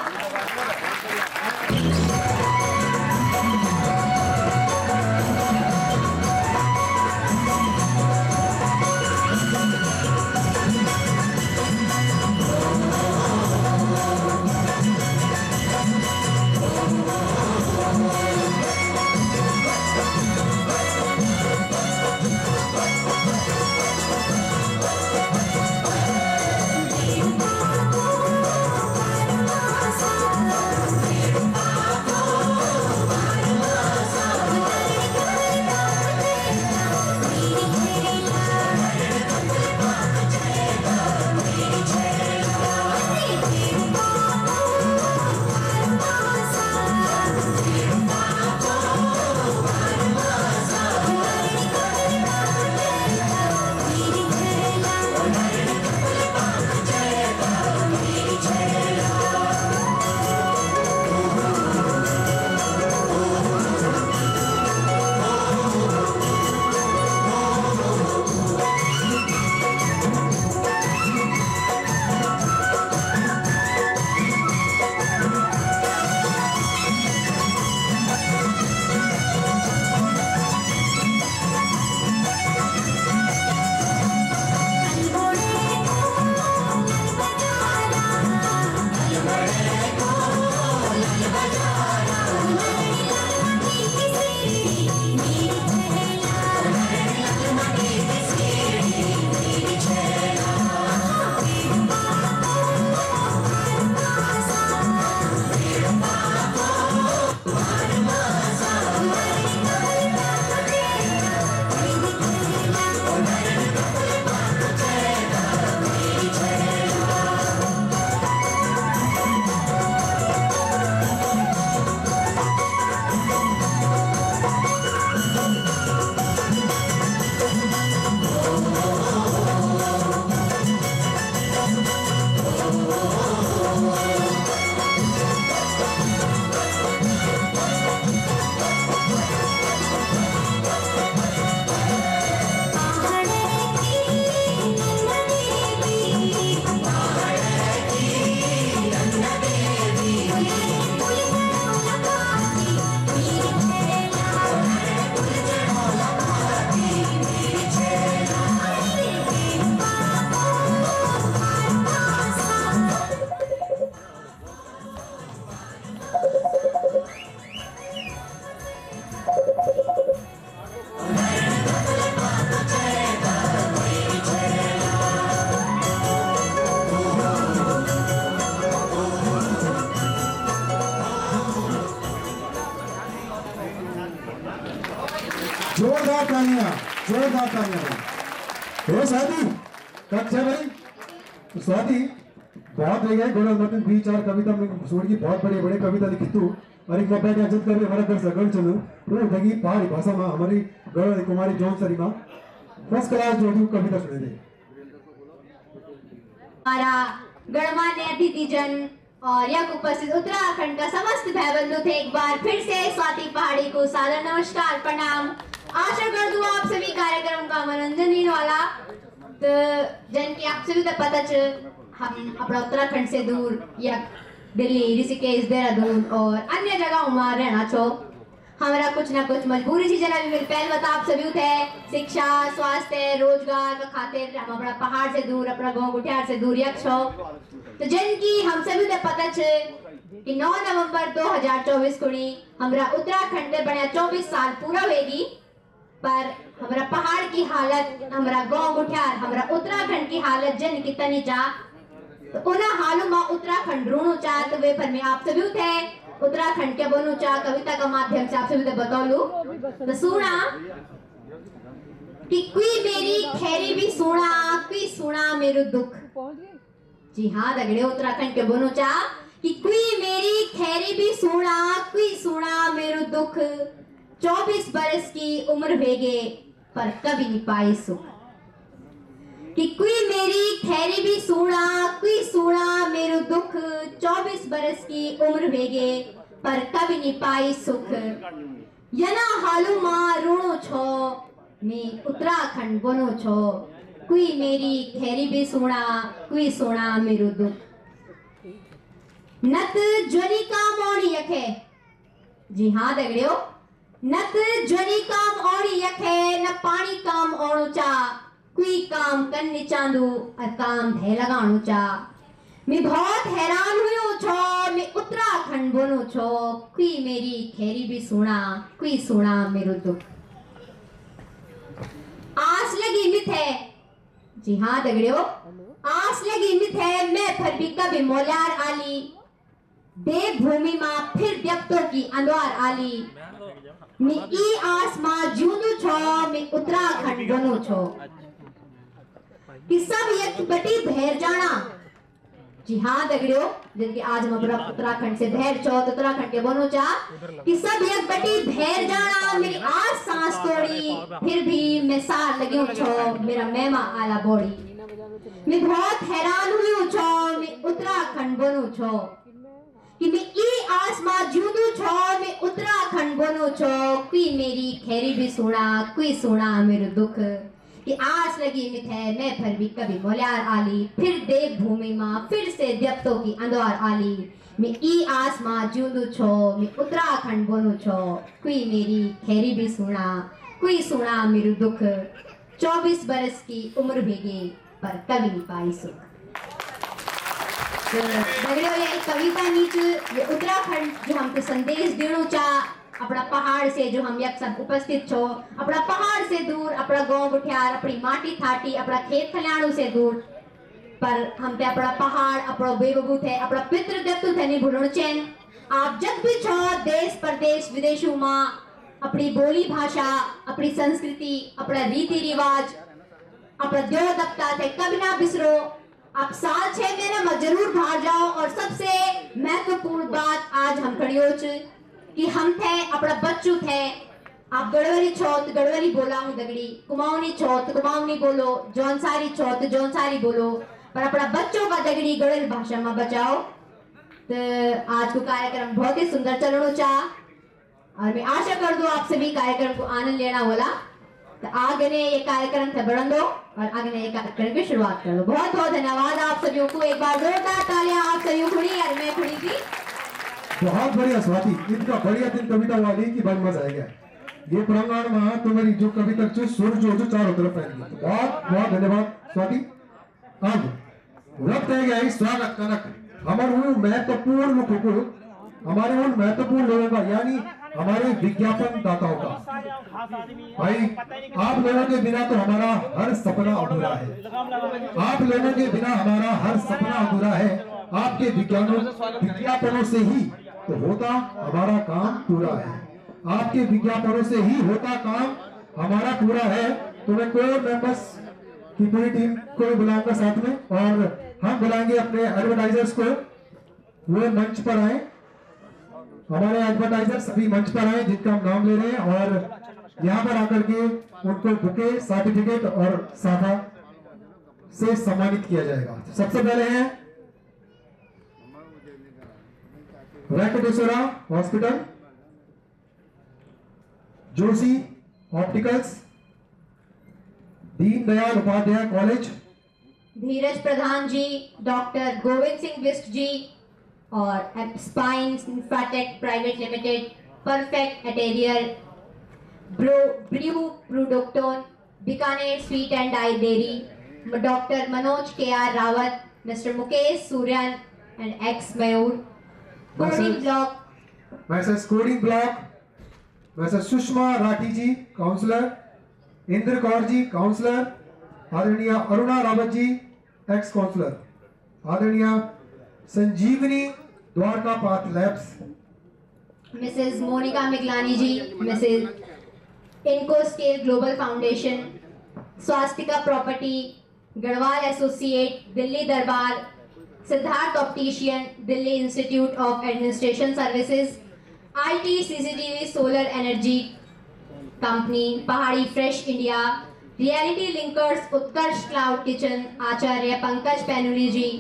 Oh
तालियां, जोरदार तालियां भाई। हो स्वाति कक्षा भाई, तो स्वाति बहुत रह गए गोल मतलब 2-4 कविता में छोड़ की बहुत बड़े बड़े कविता लिखी तू और एक मौका इज्जत कर हमारा घर सगड़ चलू वो दगी पहाड़ी भाषा में हमारी गढ़ कुमारी जौन सरी मां फर्स्ट क्लास जो भी कविता सुने दे।
हमारा गणमान्य अतिथिजन और यहाँ उपस्थित उत्तराखंड का समस्त भाई बंधु थे, एक बार फिर से स्वाति पहाड़ी को सादर नमस्कार प्रणाम। आशा कर दूं आप सभी कार्यक्रम का मनोरंजन ही वाला। तो जन की आप सभी को पता चल हम अपना उत्तराखंड से दूर या दिल्ली, ऋषिकेश, देहरादून और अन्य जगह उमार रहना छो। हमारा कुछ ना कुछ मजबूरी सी जना भी मेरे पहले बता आप सभी थे शिक्षा, स्वास्थ्य, रोजगार का खातिर हम अपना पहाड़ से दूर, अपना गांव गुठियार से दूर यक्ष हो। तो जिनकी हम सभी को पता छे कि 9 नवंबर 2024 को हमारा उत्तराखंड में बने 24 साल पूरा होगी, पर हमारा पहाड़ की हालत, हमारा गांव गुठियार, हमारा उत्तराखंड की हालत जन की तनी चा तो उन्हें हालू में उत्तराखंड ऋणु चा। तो वे पर मैं आप सभी थे उत्तराखंड के बनू चा कविता का माध्यम से आप सभी को बता लूं। तो सुना कि कोई मेरी खैरी भी सुना, कोई सुना मेरे दुख। जी हाँ दगड़े उत्तराखंड के बनू चा कि कोई मेरी खैरी भी सुना, कोई सुना मेरे दुख। 24 बरस की उम्र भेगे पर कभी नहीं पाई सुख। कि कोई मेरी खैरी भी सुना, कोई सुना मेरे दुख। 24 बरस की उम्र भेगे पर कभी नहीं पाई सुख। यना हालू मां ऋणो छो, मैं उत्तराखंड बनो छो। कोई मेरी खैरी भी सुना, कोई सुना मेरे दुख। नत ज्वनी काम औड़ी यखे। जी हाँ दगड़ियो, नत ज्वनी काम औड़ी यखे, न पानी काम औड़ो चा। कोई काम करने चांदू और काम है लगाणु चा। मैं बहुत हैरान हुई छो, मैं उत्तराखंड बनो छो। कोई मेरी खैरी भी सुना, कोई सुना मेरो दुख। आस लगी मिथ है। जी हाँ दगड़ियो, आस लगी मिथ है मैं फिर भी कभी मोल्यार आली। देवभूमि मां फिर देवतों की अंदवार आली। मैं ई आस मां जूदू छो, मैं उत्तराखंड बनो छो। कि सब एक बटी भैर जाना। जी हाँ दगड़ियो, जिनके आज हम अपना उत्तराखंड से भैर छो, तो उत्तराखंड के बनो चा कि सब एक बटी भैर जाना। मेरी आज सांस तोड़ी फिर भी मैं सार लगी छो, मेरा मेमा आला बोड़ी। मैं बहुत हैरान हुई छो, मैं उत्तराखंड बनो छो। कि मैं ई आसमां जूदू छो, मैं उत्तराखंड बनो छो। कोई मेरी खैरी भी सुना, कोई सुना मेरे दुख। कि आस लगी मिथ है मैं फिर भी कभी मोल्यार आली। फिर देवभूमि मां फिर से देवतों की अंदवार आली। मैं ई आसमां जूदू छो, मैं उत्तराखंड बनो छो। कोई मेरी खैरी भी सुना, कोई सुना मेरे दुख। 24 बरस की उम्र भेगे पर कभी नहीं पाई सुख। दगड़ियों ये कविता नीच ये उत्तराखंड जो हमको संदेश देनो चा अपना पहाड़ से जो हम यक सब उपस्थित छो, अपना पहाड़ से दूर, अपना गांव गुठियार, अपनी माटी थाटी, अपना खेत खलियाणों से दूर, पर हम पे अपना पहाड़, अपना बेबबू थे, अपना पितृ देवतु थे नहीं भूलना चैन। आप जब भी छो देश परदेश विदेशों मां अपनी बोली भाषा, अपनी संस्कृति, अपना रीति रिवाज, अपना देव दत्ता थे कभी ना बिसरो। आप साल 6 महीने में जरूर बाहर जाओ। और सबसे महत्वपूर्ण बात आज हम खड़ियो कि हम थे अपना बच्चों थे। आप गढ़वाली छो तो गढ़वाली बोला हूँ दगड़ी, कुमाऊनी छो तो कुमाऊनी बोलो, जौनसारी छो तो जौनसारी बोलो, पर अपना बच्चों का दगड़ी गढ़वाली भाषा में बचाओ। तो आज को कार्यक्रम बहुत ही सुंदर चलना चाह और मैं आशा कर दूं आप सभी कार्यक्रम को आनंद लेना होला। तो आगे ने ये कार्यक्रम से बढ़न दो और आगे ने ये कार्यक्रम की शुरुआत कर दो। बहुत बहुत धन्यवाद आप सभी को। एक बार जोरदार तालियां आप सभी को खुली और मैं खुली थी।
बहुत बढ़िया स्वाति, इतना बढ़िया दिन कविता वाली की भाई मजा आएगा। ये प्रांगण में तुम्हारी जो कविता जो सुर जो चारों तरफ फैली। तो बहुत बहुत धन्यवाद स्वाति। अब वक्त है गया स्वागत करक हमारे उन महत्वपूर्ण मुखों को, हमारे उन महत्वपूर्ण लोगों का, यानी हमारे विज्ञापन दाताओं का। भाई आप लोगों के बिना तो हमारा हर सपना अधूरा है। आप लोगों के बिना हमारा हर सपना अधूरा है। आपके विज्ञापनों से ही तो होता हमारा काम पूरा है। आपके विज्ञापनों से ही होता काम हमारा पूरा है तो मैं कोर मेंबर्स की पूरी टीम को बुलाऊंगा साथ में, और हम बुलाएंगे अपने एडवर्टाइजर्स को, वो मंच पर आए। हमारे एडवर्टाइजर सभी मंच पर आए जिनका हम नाम ले रहे हैं, और यहाँ पर आकर के उनको बुके, सर्टिफिकेट और साफा से सम्मानित किया जाएगा। सबसे पहले हैं Venkateswara hospital, Joshi opticals, Deen Dayal Upadhyay college,
Dhiraj Pradhan ji, doctor Govind Singh Bisht ji, और spine infratech private limited, perfect एटेरियर, ब्रू प्रोडक्टोन, बीकानेर स्वीट एंड डाई dairy, doctor Manoj K R Rawat, mister Mukesh Suryan and ex Mayur, coding block,
message coding block, message Sushma Rathi ji counsellor, Indra Kaur ji counsellor, आदरणीय अरुणा रावत जी एक्स काउंसलर, आदरणीय Sanjivani Dwarka path labs,
Mrs Monika Miglani ji, Mrs इनको scale global foundation, Swastika property, Garhwal associate, Delhi Darbar, Siddharth optician, Delhi institute of administration services, IT CCTV solar energy company, Pahadi fresh India, reality linkers, Utkarsh cloud kitchen, Acharya Pankaj Painuly ji,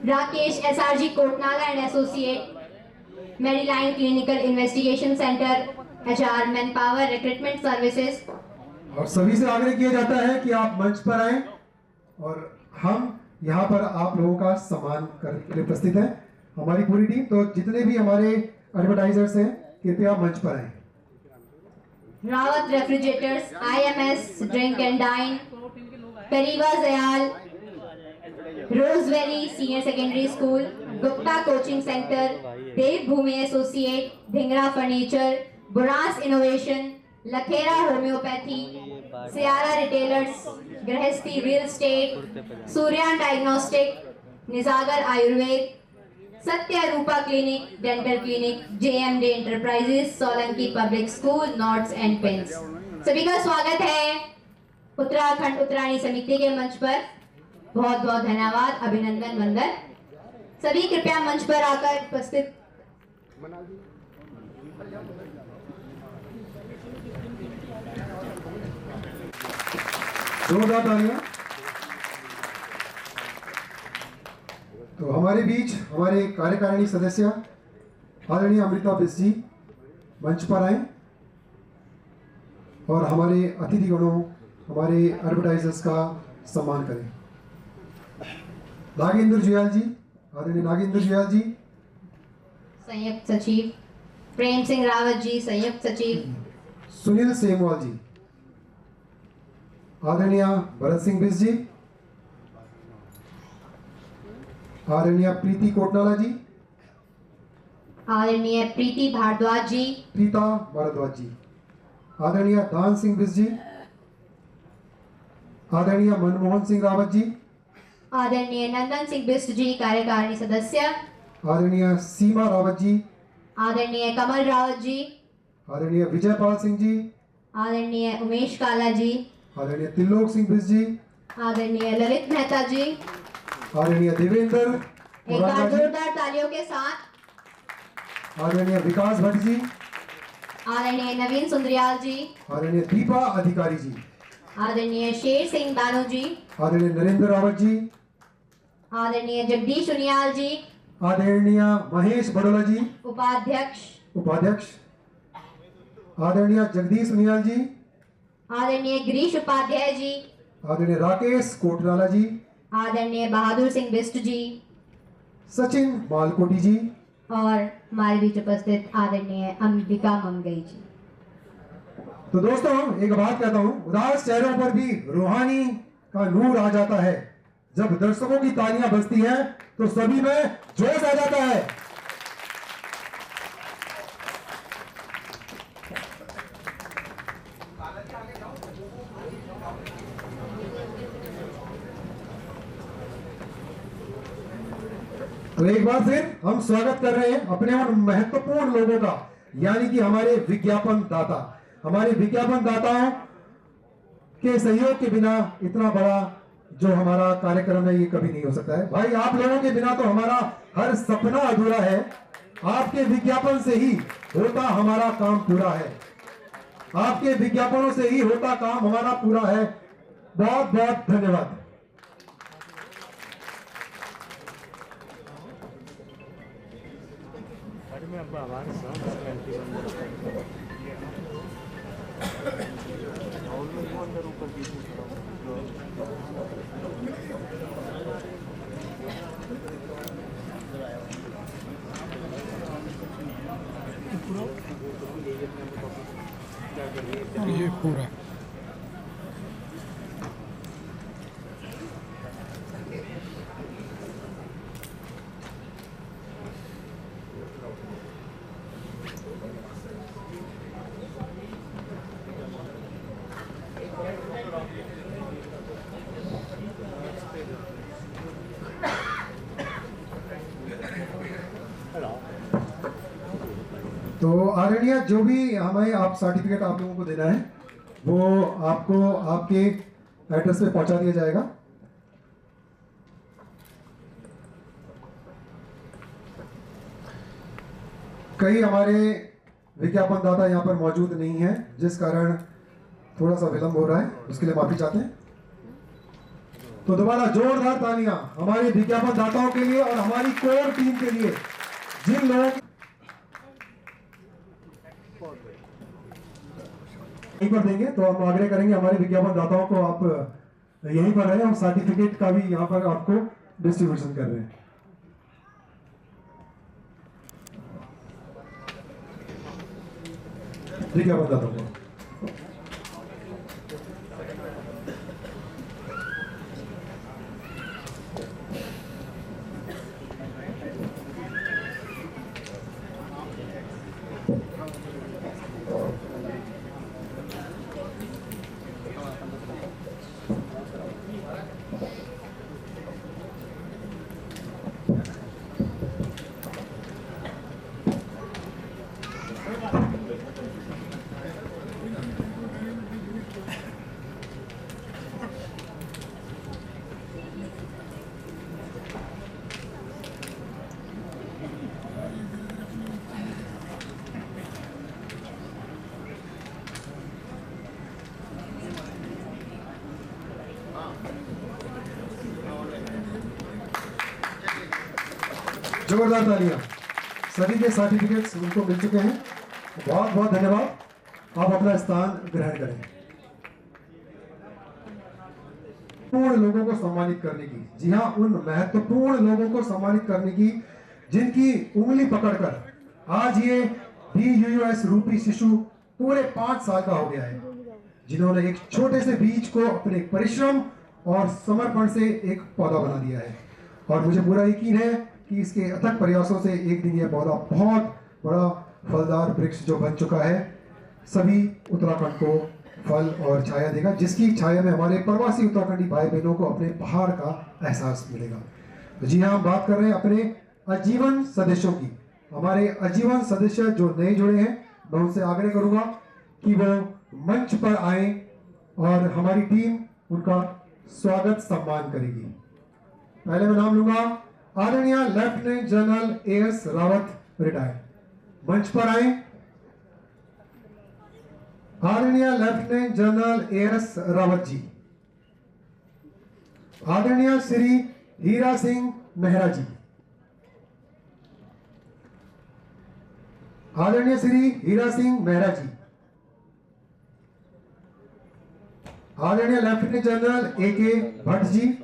Rakesh SRG Kotnala and associate, Maryline clinical investigation centre, HR man power recruitment services.
और सभी से आग्रह किया जाता है कि आप मंच पर आएं, और हम यहाँ पर आप लोगों का सम्मान करने के लिए उपस्थित है हमारी पूरी टीम। तो जितने भी हमारे एडवर्टाइजर्स हैं कृपया मंच पर आएं।
Rawat refrigerators, IMS drink and dine, Kariba Jayal, rose valley senior secondary school, Gupta coaching centre, Devbhoomi associate, Dhingra furniture, Buras innovation, Lakhera homoeopathy, Siyara retailers, Grihasthi real estate, Suryan diagnostic, Nijagar Ayurved, Satya Rupa clinic, dental clinic, JMD enterprises, Solanki public school, notes and pens. सभी का स्वागत है उत्तराखंड उत्तरायणी समिति के मंच पर। बहुत बहुत धन्यवाद, अभिनंदन, वंदन। सभी कृपया मंच पर आकर उपस्थित।
जोरदार तालियां। तो हमारे बीच हमारे कार्यकारिणी सदस्य आदरणीय अमृता बिस्ट जी मंच पर आए, और हमारे अतिथिगणों, हमारे एडवर्टाइजर्स का सम्मान करें। नागेंद्र जुयाल जी, आदरणीय नागेंद्र जुयाल जी,
संयुक्त सचिव प्रेम सिंह रावत जी, संयुक्त सचिव
सुनील सेमवाल जी, आदरणीय भरत सिंह बिस्ट जी, आदरणीय प्रीति कोटनाला जी,
आदरणीय प्रीति भारद्वाज जी,
प्रीता भारद्वाज जी, आदरणीय दान सिंह बिस्ट जी, आदरणीय मनमोहन सिंह रावत जी,
आदरणीय नंदन सिंह बिस्ट जी कार्यकारिणी सदस्य,
आदरणीय सीमा रावत जी,
आदरणीय कमल रावत जी,
आदरणीय विजयपाल सिंह जी,
आदरणीय उमेश काला जी,
आदरणीय त्रिलोक सिंह बिस्ट जी,
आदरणीय ललित मेहता जी।
आदरणीय देवेंद्र
एक
मुरादा
बार
जी,
जोरदार तालियों के साथ
आदरणीय विकास भट्ट जी,
आदरणीय नवीन सुंदरियाल जी,
आदरणीय दीपा अधिकारी जी,
आदरणीय शेर सिंह दानू जी,
आदरणीय नरेंद्र रावत जी,
आदरणीय जगदीश उनियाल जी,
आदरणीय महेश बड़ोला जी
उपाध्यक्ष,
आदरणीय जगदीश उनियाल जी,
आदरणीय गिरीश उपाध्याय जी,
आदरणीय राकेश कोटराला जी,
आदरणीय बहादुर सिंह बिस्ट जी,
सचिन मालकोटी जी,
और हमारे बीच उपस्थित आदरणीय अंबिका मंगई जी।
तो दोस्तों एक बात कहता हूं, उदास चेहरों पर भी रूहानी का नूर आ जाता है। जब दर्शकों की तालियां बजती हैं तो सभी में जोश आ जाता है। तो एक बार फिर हम स्वागत कर रहे हैं अपने उन महत्वपूर्ण लोगों का, यानी कि हमारे विज्ञापन दाता, हमारे विज्ञापन दाताओं के सहयोग के बिना इतना बड़ा जो हमारा कार्यक्रम है ये कभी नहीं हो सकता है। भाई आप लोगों के बिना तो हमारा हर सपना अधूरा है, आपके विज्ञापन से ही होता हमारा काम पूरा है, आपके विज्ञापनों से ही होता काम हमारा पूरा है। बहुत बहुत धन्यवाद।
ये पूरा
तो आदरणीय जो भी हमें आप सर्टिफिकेट आप लोगों को देना है वो आपको आपके एड्रेस पे पहुंचा दिया जाएगा। कई हमारे विज्ञापनदाता यहाँ पर मौजूद नहीं है जिस कारण थोड़ा सा विलंब हो रहा है, उसके लिए माफी चाहते हैं। तो दोबारा जोरदार तालियां हमारे विज्ञापनदाताओं के लिए और हमारी कोर टीम के लिए जिन लोगों यहीं पर देंगे। तो हम आग्रह करेंगे हमारे विज्ञापनदाताओं को आप यहीं पर रहे, हम सर्टिफिकेट का भी यहाँ पर आपको डिस्ट्रीब्यूशन कर रहे हैं। विज्ञापनदाताओं को जोरदार तालियां। सभी के सर्टिफिकेट्स उनको मिल चुके हैं, बहुत बहुत धन्यवाद। आप अपना स्थान ग्रहण करें। पूर्ण लोगों को सम्मानित करने की, जी हाँ, उन महत्वपूर्ण लोगों को सम्मानित करने की जिनकी उंगली पकड़कर आज ये DUUS रूपी शिशु पूरे 5 साल का हो गया है, जिन्होंने एक छोटे से बीज को अपने परिश्रम और समर्पण से एक पौधा बना दिया है। और मुझे पूरा यकीन है कि इसके अथक प्रयासों से एक दिन यह पौधा बहुत बड़ा फलदार वृक्ष जो बन चुका है, सभी उत्तराखंड को फल और छाया देगा, जिसकी छाया में हमारे प्रवासी उत्तराखंडी भाई बहनों को अपने पहाड़ का एहसास मिलेगा। तो जी हाँ, हम बात कर रहे हैं अपने आजीवन सदस्यों की। हमारे आजीवन सदस्य जो नए जुड़े हैं, मैं उनसे आग्रह करूंगा कि वो मंच पर आए और हमारी टीम उनका स्वागत सम्मान करेगी। पहले मैं नाम लूंगा आदरणीय lieutenant general AS Rawat retired. मंच पर आए आदरणीय lieutenant general AS Rawat ji. आदरणीय श्री हीरा सिंह मेहरा जी। आदरणीय श्री हीरा सिंह मेहरा जी। आदरणीय lieutenant general AK Bhatt ji.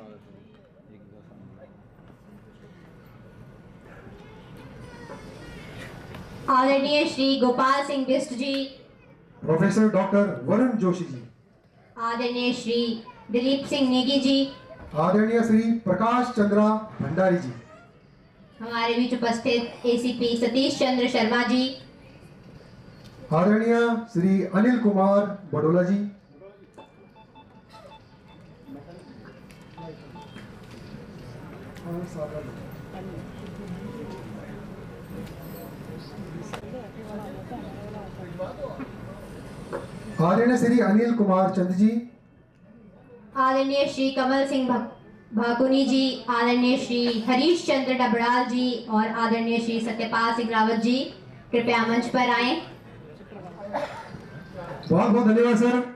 आदरणीय श्री गोपाल सिंह बिष्ट जी।
Professor doctor Varun Joshi ji.
आदरणीय श्री दिलीप सिंह नेगी जी।
आदरणीय श्री प्रकाश चंद्रा भंडारी जी।
हमारे बीच उपस्थित ACP सतीश चंद्र शर्मा जी।
आदरणीय श्री अनिल कुमार बडोला जी। आदरणीय श्री अनिल कुमार चंद जी,
आदरणीय श्री कमल सिंह भाकुनी जी, आदरणीय श्री हरीश चंद्र डबड़ाल जी और आदरणीय श्री सत्यपाल सिंह रावत जी कृपया मंच पर आए।
बहुत बहुत धन्यवाद सर।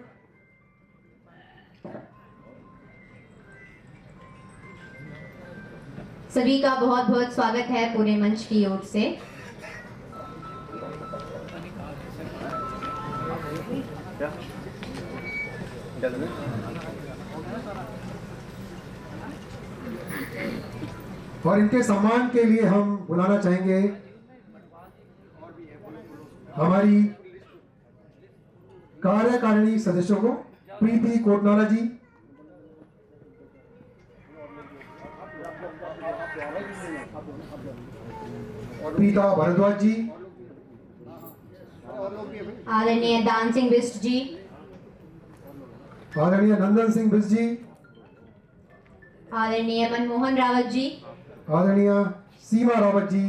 सभी का बहुत बहुत स्वागत है पूरे मंच की ओर से।
और इनके सम्मान के लिए हम बुलाना चाहेंगे हमारी कार्यकारिणी सदस्यों को। प्रीति कोटनाला जी, पीता भारद्वाज जी,
आदरणीय दान सिंह बिष्ट जी,
आदरणीय नंदन सिंह बिष्ट जी,
आदरणीय मनमोहन रावत जी,
आदरणीय सीमा रावत जी,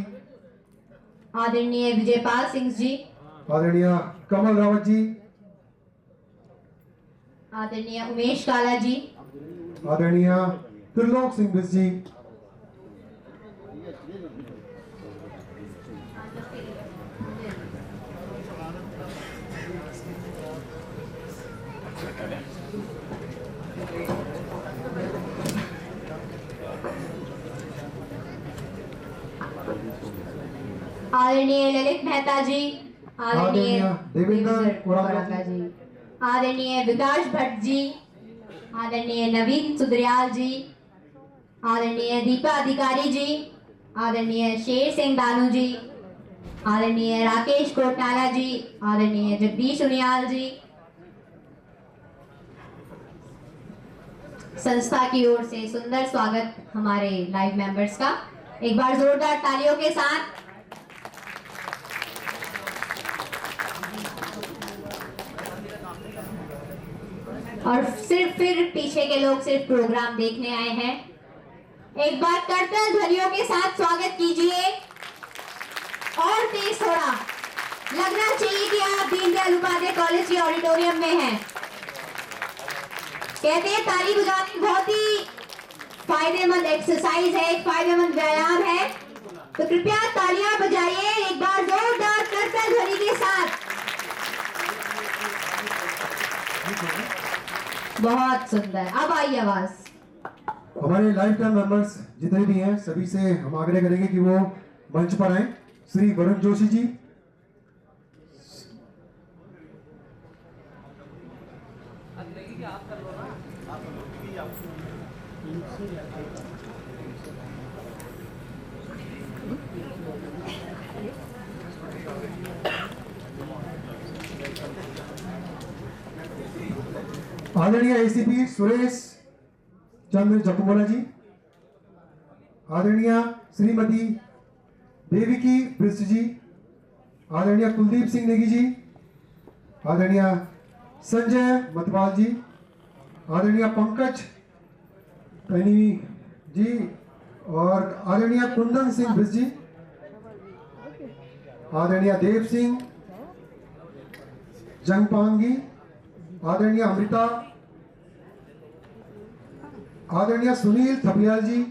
आदरणीय विजयपाल सिंह जी,
आदरणीय कमल रावत जी,
आदरणीय उमेश काला जी,
आदरणीय त्रिलोक सिंह बिष्ट जी,
आदरणीय ललित मेहता जी, आदरणीय
देवेंद्र
कोराका जी, आदरणीय विकास भट्ट जी, आदरणीय नवीन सुद्रियाल जी, आदरणीय दीपा अधिकारी जी, आदरणीय शेर सिंह दानू जी, आदरणीय राकेश कोटनाला जी, आदरणीय जगदीश उनियाल जी, संस्था की ओर से सुंदर स्वागत हमारे लाइव मेंबर्स का। एक बार जोरदार तालियों के साथ। और फिर पीछे के लोग सिर्फ प्रोग्राम देखने आए हैं। एक बार करतल ध्वनियों के साथ स्वागत कीजिए और तेज थोड़ा लगना चाहिए कि आप दीनदयाल उपाध्याय कॉलेज के ऑडिटोरियम में हैं। कहते हैं ताली बजानी बहुत ही फायदेमंद एक्सरसाइज है, एक फायदेमंद व्यायाम है, तो कृपया तालियां बजाइए एक बार जोरदार करतल ध्वनि के साथ। बहुत सुंदर। अब आई आवाज।
हमारे लाइफ टाइम मेंबर्स जितने भी हैं सभी से हम आग्रह करेंगे कि वो मंच पर आए। श्री वरुण जोशी जी, आदरणीय एसीपी सुरेश चंद्र जकुमोला जी, आदरणीय श्रीमती देविकी बिष्ट जी, आदरणीय कुलदीप सिंह नेगी जी, आदरणीय संजय मतवाल जी, आदरणीय पंकज पैनी जी और आदरणीय कुंदन सिंह बिष्ट जी, आदरणीय देव सिंह जंगपांगी, आदरणीय अमृता, आदरणीय सुनील थपियाल जी,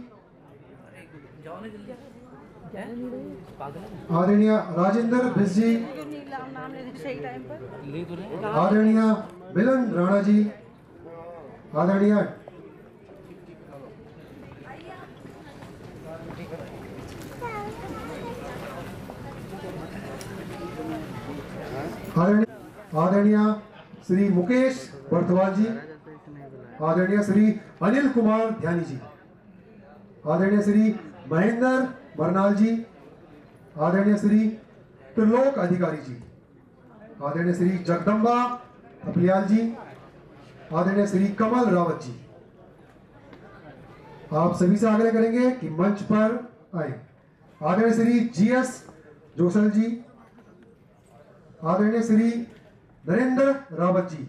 आदरणीय राजेंद्र बिष्ट जी, आदरणीय मिलन राणा जी, आदरणीय आदरणीय श्री मुकेश बर्थवाल जी, आदरणीय श्री अनिल कुमार ध्यानी जी, आदरणीय श्री महेंद्र बरनाल जी, आदरणीय श्री त्रिलोक अधिकारी जी, आदरणीय श्री जगदम्बा थपलियाल जी, आदरणीय श्री कमल रावत जी। आप सभी से आग्रह करेंगे कि मंच पर आए। आदरणीय श्री जीएस जोसल जी, आदरणीय श्री नरेंद्र रावत जी,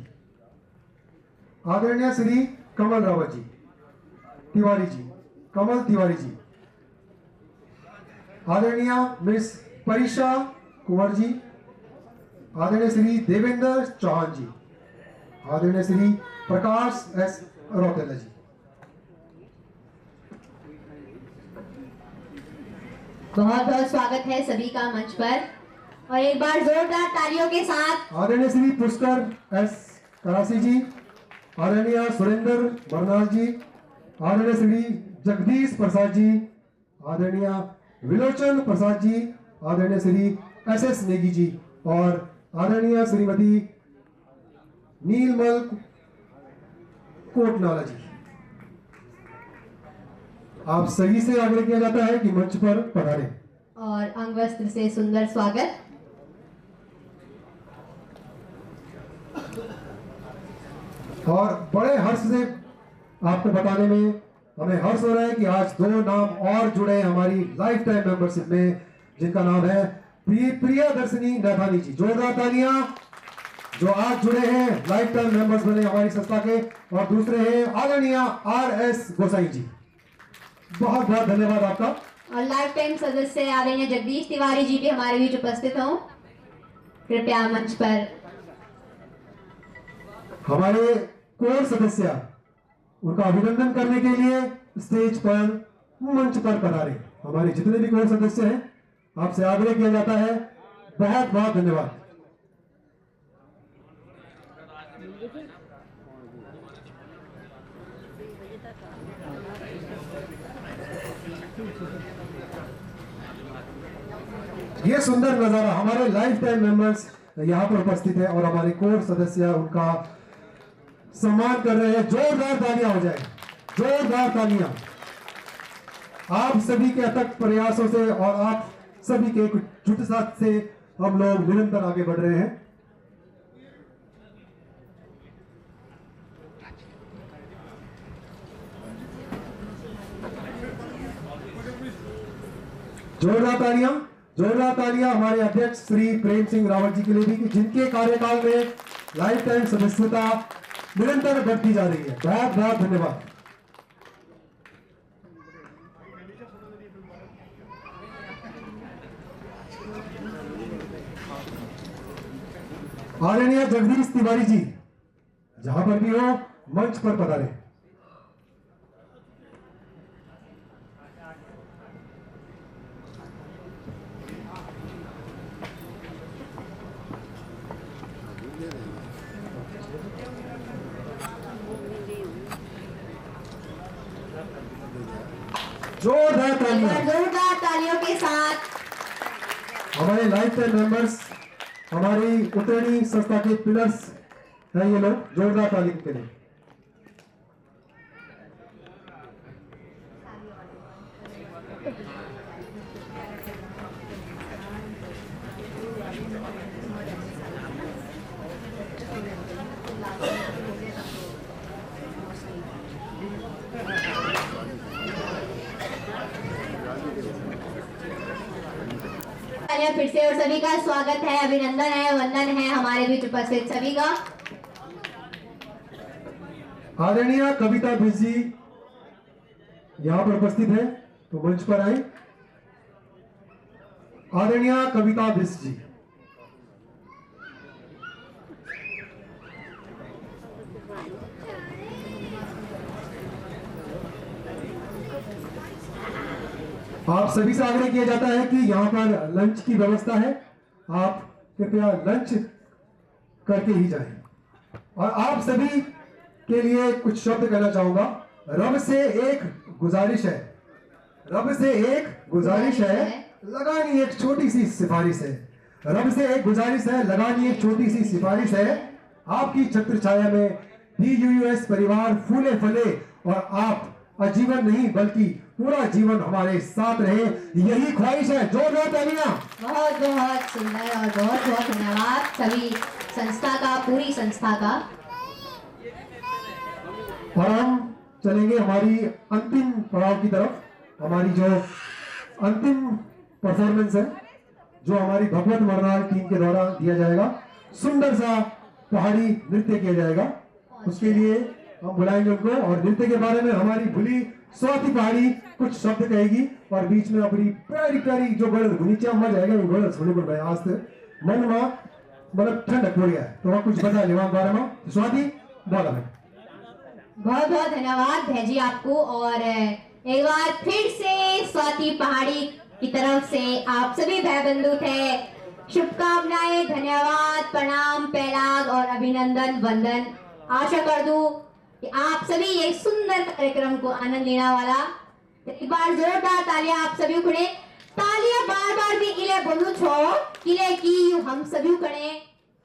आदरणीय श्री कमल रावत जी, तिवारी जी, कमल तिवारी जी, आदरणीय मिस परीक्षा कुंवर जी, आदरणीय श्री देवेंद्र चौहान जी, आदरणीय श्री प्रकाश एस रौतेला जी।
बहुत बहुत स्वागत है सभी का मंच पर, और एक बार जोरदार तालियों के साथ
आदरणीय श्री पुष्कर एस करासी जी, आदरणीय सुरेंद्र बरनाल जी, आदरणीय श्री जगदीश प्रसाद जी, आदरणीय विलोचन प्रसाद जी, आदरणीय श्री एस एस नेगी जी और आदरणीय श्रीमती नीलमल कोटनाला जी। आप सभी से आग्रह किया जाता है कि मंच पर पधारें
और अंगवस्त्र से सुंदर स्वागत।
और बड़े हर्ष से आपको बताने में हमें हर्ष हो रहा है कि आज 2 नाम और जुड़े हमारी लाइफ टाइम मेंबरशिप में, जिनका नाम है प्रियदर्शनी नैथानी जी। जोरदार तालियां जो आज जुड़े हैं, लाइफ टाइम मेंबर्स बने हमारी संस्था के। और दूसरे हैं आदरणीय RS गोसाई जी। बहुत बहुत धन्यवाद आपका।
और लाइफ टाइम सदस्य आदरणीय जगदीश तिवारी जी भी हमारे बीच उपस्थित हों, कृपया मंच पर।
हमारे कोर सदस्य उनका अभिनंदन करने के लिए स्टेज पर, मंच पर पधारे। हमारे जितने भी कोर सदस्य हैं, आपसे आग्रह किया जाता है, बहुत बहुत धन्यवाद। ये सुंदर नजारा, हमारे लाइफ टाइम मेंबर्स यहाँ पर उपस्थित है और हमारे कोर सदस्य उनका सम्मान कर रहे हैं। जोरदार तालियां हो जाए, जोरदार तालियां। आप सभी के अथक प्रयासों से और आप सभी के जुट साथ से हम लोग निरंतर आगे बढ़ रहे हैं। जोरदार तालियां, जोरदार तालियां हमारे अध्यक्ष श्री प्रेम सिंह रावत जी के लिए भी, जिनके कार्यकाल में लाइफ टाइम सदस्यता निरंतर बढ़ती जा रही है। बहुत बहुत धन्यवाद। आदरणीय जगदीश तिवारी जी, जहां पर भी हो मंच पर पधारें। जोरदार तालियां
जोरदार तालियों के साथ
हमारे लाइफ टाइम मेंबर्स, हमारी उत्तरणी संस्था के पिलर्स हैं ये लोग। जोरदार तालियों के लिए।
फिर से और सभी का स्वागत है, अभिनंदन है, वंदन है हमारे बीच उपस्थित सभी का।
आदरणीय कविता बिस जी यहां पर उपस्थित है, तो मंच पर आए। आदरणीय कविता बिस जी। आप सभी से आग्रह किया जाता है कि यहाँ पर लंच की व्यवस्था है, आप कृपया लंच करके ही जाएं। और आप सभी के लिए कुछ शब्द कहना चाहूंगा। रब से एक गुजारिश है, रब से एक गुजारिश है, लगानी एक छोटी सी सिफारिश है। रब से एक गुजारिश है, लगानी एक छोटी सी सिफारिश है। आपकी छत्र छाया में DUUS परिवार फूले फले और आप आजीवन नहीं बल्कि पूरा जीवन हमारे साथ रहे, यही ख्वाहिश है। जोरदार तालियां।
बहुत बहुत सुंदर और बहुत बहुत धन्यवाद सभी संस्था का, पूरी संस्था का।
और हम चलेंगे हमारी अंतिम पड़ाव की तरफ। हमारी जो अंतिम परफॉर्मेंस है, जो हमारी भगवत मरनाल टीम के द्वारा दिया जाएगा, सुंदर सा पहाड़ी नृत्य किया जाएगा। उसके लिए हम बुलाएंगे उनको और नृत्य के बारे में हमारी भूली स्वाति पहाड़ी कुछ शब्द कहेगी और बीच में अपनी प्यारी प्यारी जो गढ़ नीचे मर जाएगा, वो गढ़ सुने पर आज मन मतलब ठंडक पड़ गया है। तो वहाँ कुछ बता लेवा बारे में स्वाति बोला भाई।
बहुत बहुत धन्यवाद भैजी आपको। और एक बार फिर से स्वाति पहाड़ी की तरफ से आप सभी भाई बंधु थे शुभकामनाएं, धन्यवाद, प्रणाम, पैलाग और अभिनंदन, वंदन। आशा कर दूं कि आप सभी ये सुंदर कार्यक्रम को आनंद लेने वाला। एक बार जोरदार तालियां आप सभी खड़े। तालियां बार बार भी इले बोलू छो किले की हम सभी खड़े।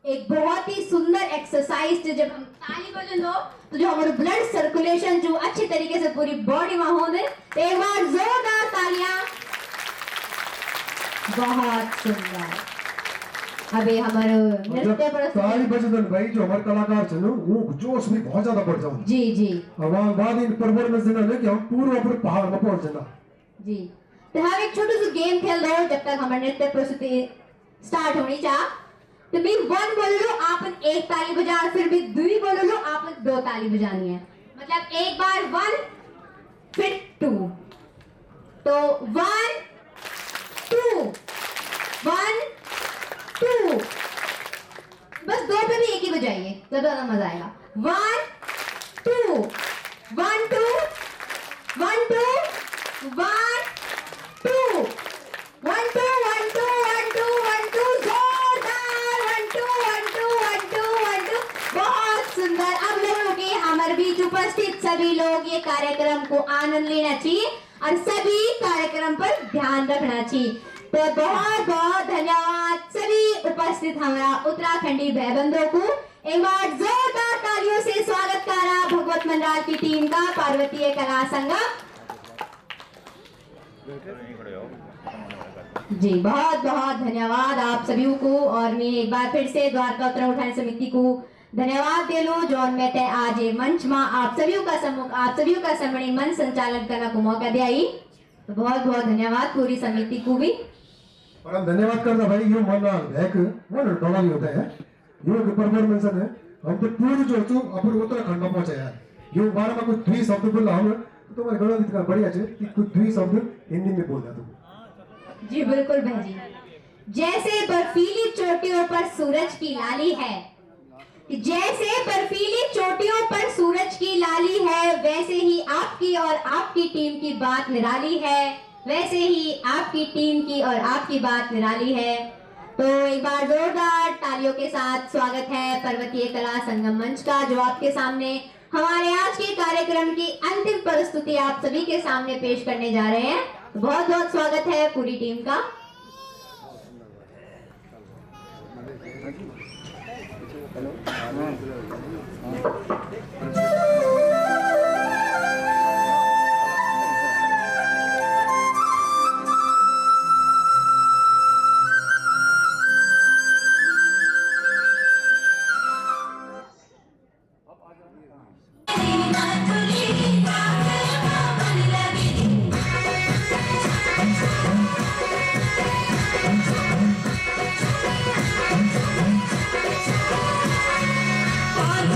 एक बहुत ही सुंदर एक्सरसाइज है, जब हम ताली बजन दो तो जो हमारे ब्लड सर्कुलेशन जो अच्छे तरीके से पूरी बॉडी में हो दे। एक बार जोरदार तालियां। बहुत सुंदर। अभी हमारे नृत्य पर
ताली बजन भाई जो हमारे कलाकार छे वो जोश में बहुत ज्यादा बढ़ जाओ
जी जी।
अब वहाँ बाद इन परफॉर्मेंस देना ले कि हम पूरे पहाड़ में पहुंच जाना
जी। तो हम एक छोटू सा गेम खेल रहे हो जब तक हमारी नृत्य प्रस्तुति स्टार्ट होनी चाह। तो मैं 1 बोल लो, आप 1 ताली बजा, फिर भी 2 बोल लो, आप 2 ताली बजानी है। मतलब एक बार 1 फिर 2। तो 1 2 1 2। बस 2 पे भी एक ही बजाइए, तब ज्यादा मजा आएगा। 1 2 1 2 1 2 1 2 1 2 1 2 1 2 1 2। जोरदार 1 2 1 2 1 2 1 2। बहुत सुंदर। अब लोगों के हमारे बीच उपस्थित सभी लोग ये कार्यक्रम को आनंद लेना चाहिए और सभी कार्यक्रम पर ध्यान रखना चाहिए। तो बहुत बहुत धन्यवाद सभी उपस्थित हमारा उत्तराखंडी भाई बंधुओं को। एक बार जोरदार तालियों से स्वागत करा भगवत मंडल की टीम का, पार्वतीय कला संघ जी। बहुत बहुत धन्यवाद आप सभी को। और मैं एक बार फिर से द्वारका उत्तराखंड उठान समिति को धन्यवाद दे लो जो मैं ते आज ये मंच में आप सभी का सम्मुख, आप सभी का सम्मानित मंच संचालन करने को मौका दिया ही। तो बहुत बहुत धन्यवाद पूरी समिति को भी।
और हम धन्यवाद करना भाई यो मना एक मन डोला नहीं होता है यो के परफॉर्मेंस है। हम तो पूरी जो तो अपन उत्तराखंड में पहुंचे यार। यो बारे में कुछ 2 शब्द बोला हम तो तुम्हारे गणों इतना बढ़िया छे कि कुछ 2 शब्द हिंदी में बोलना तुम।
जी बिल्कुल भाई। जैसे बर्फीली चोटियों पर सूरज की लाली है, जैसे बर्फीली चोटियों पर सूरज की लाली है, वैसे ही आपकी और आपकी टीम की बात निराली है, वैसे ही आपकी टीम की और आपकी बात निराली है। तो एक बार जोरदार तालियों के साथ स्वागत है पर्वतीय कला संगम मंच का, जो आपके सामने हमारे आज के कार्यक्रम की अंतिम प्रस्तुति आप सभी के सामने पेश करने जा रहे हैं। तो बहुत बहुत स्वागत है पूरी टीम का।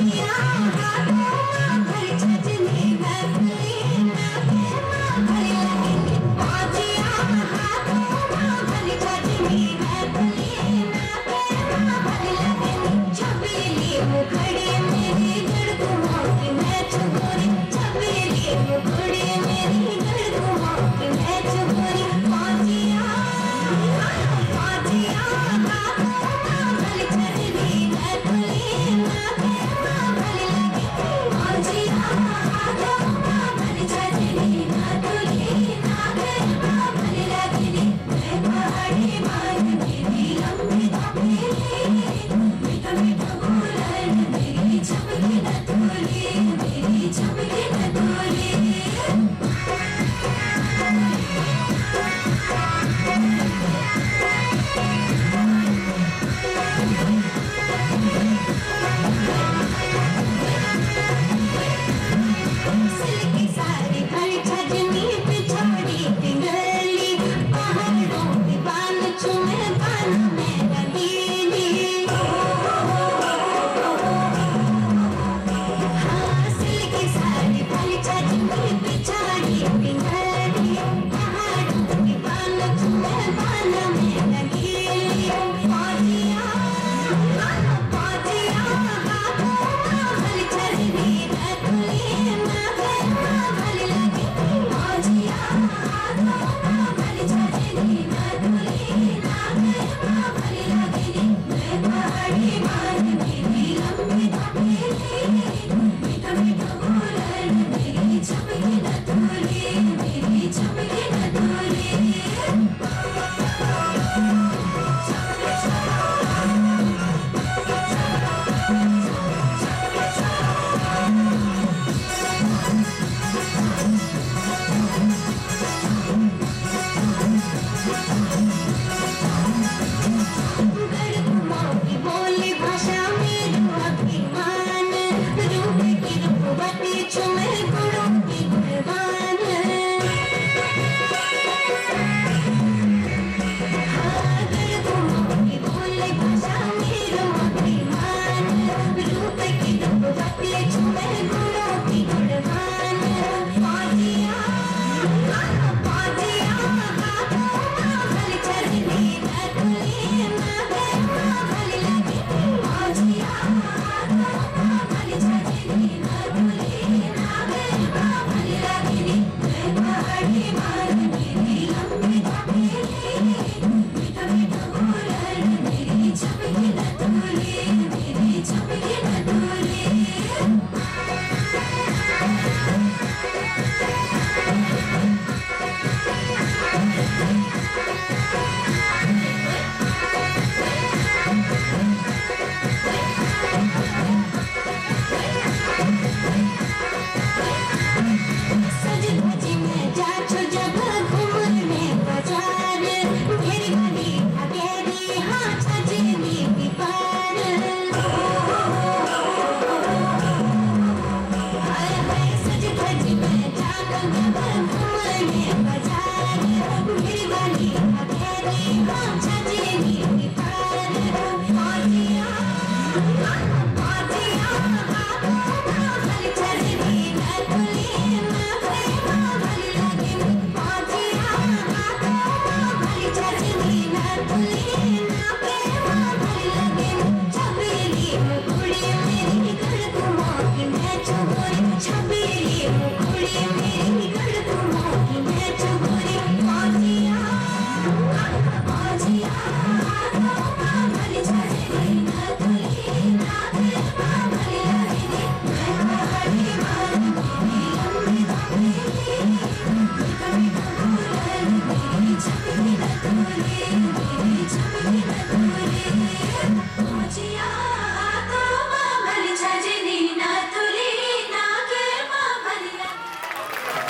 Yeah.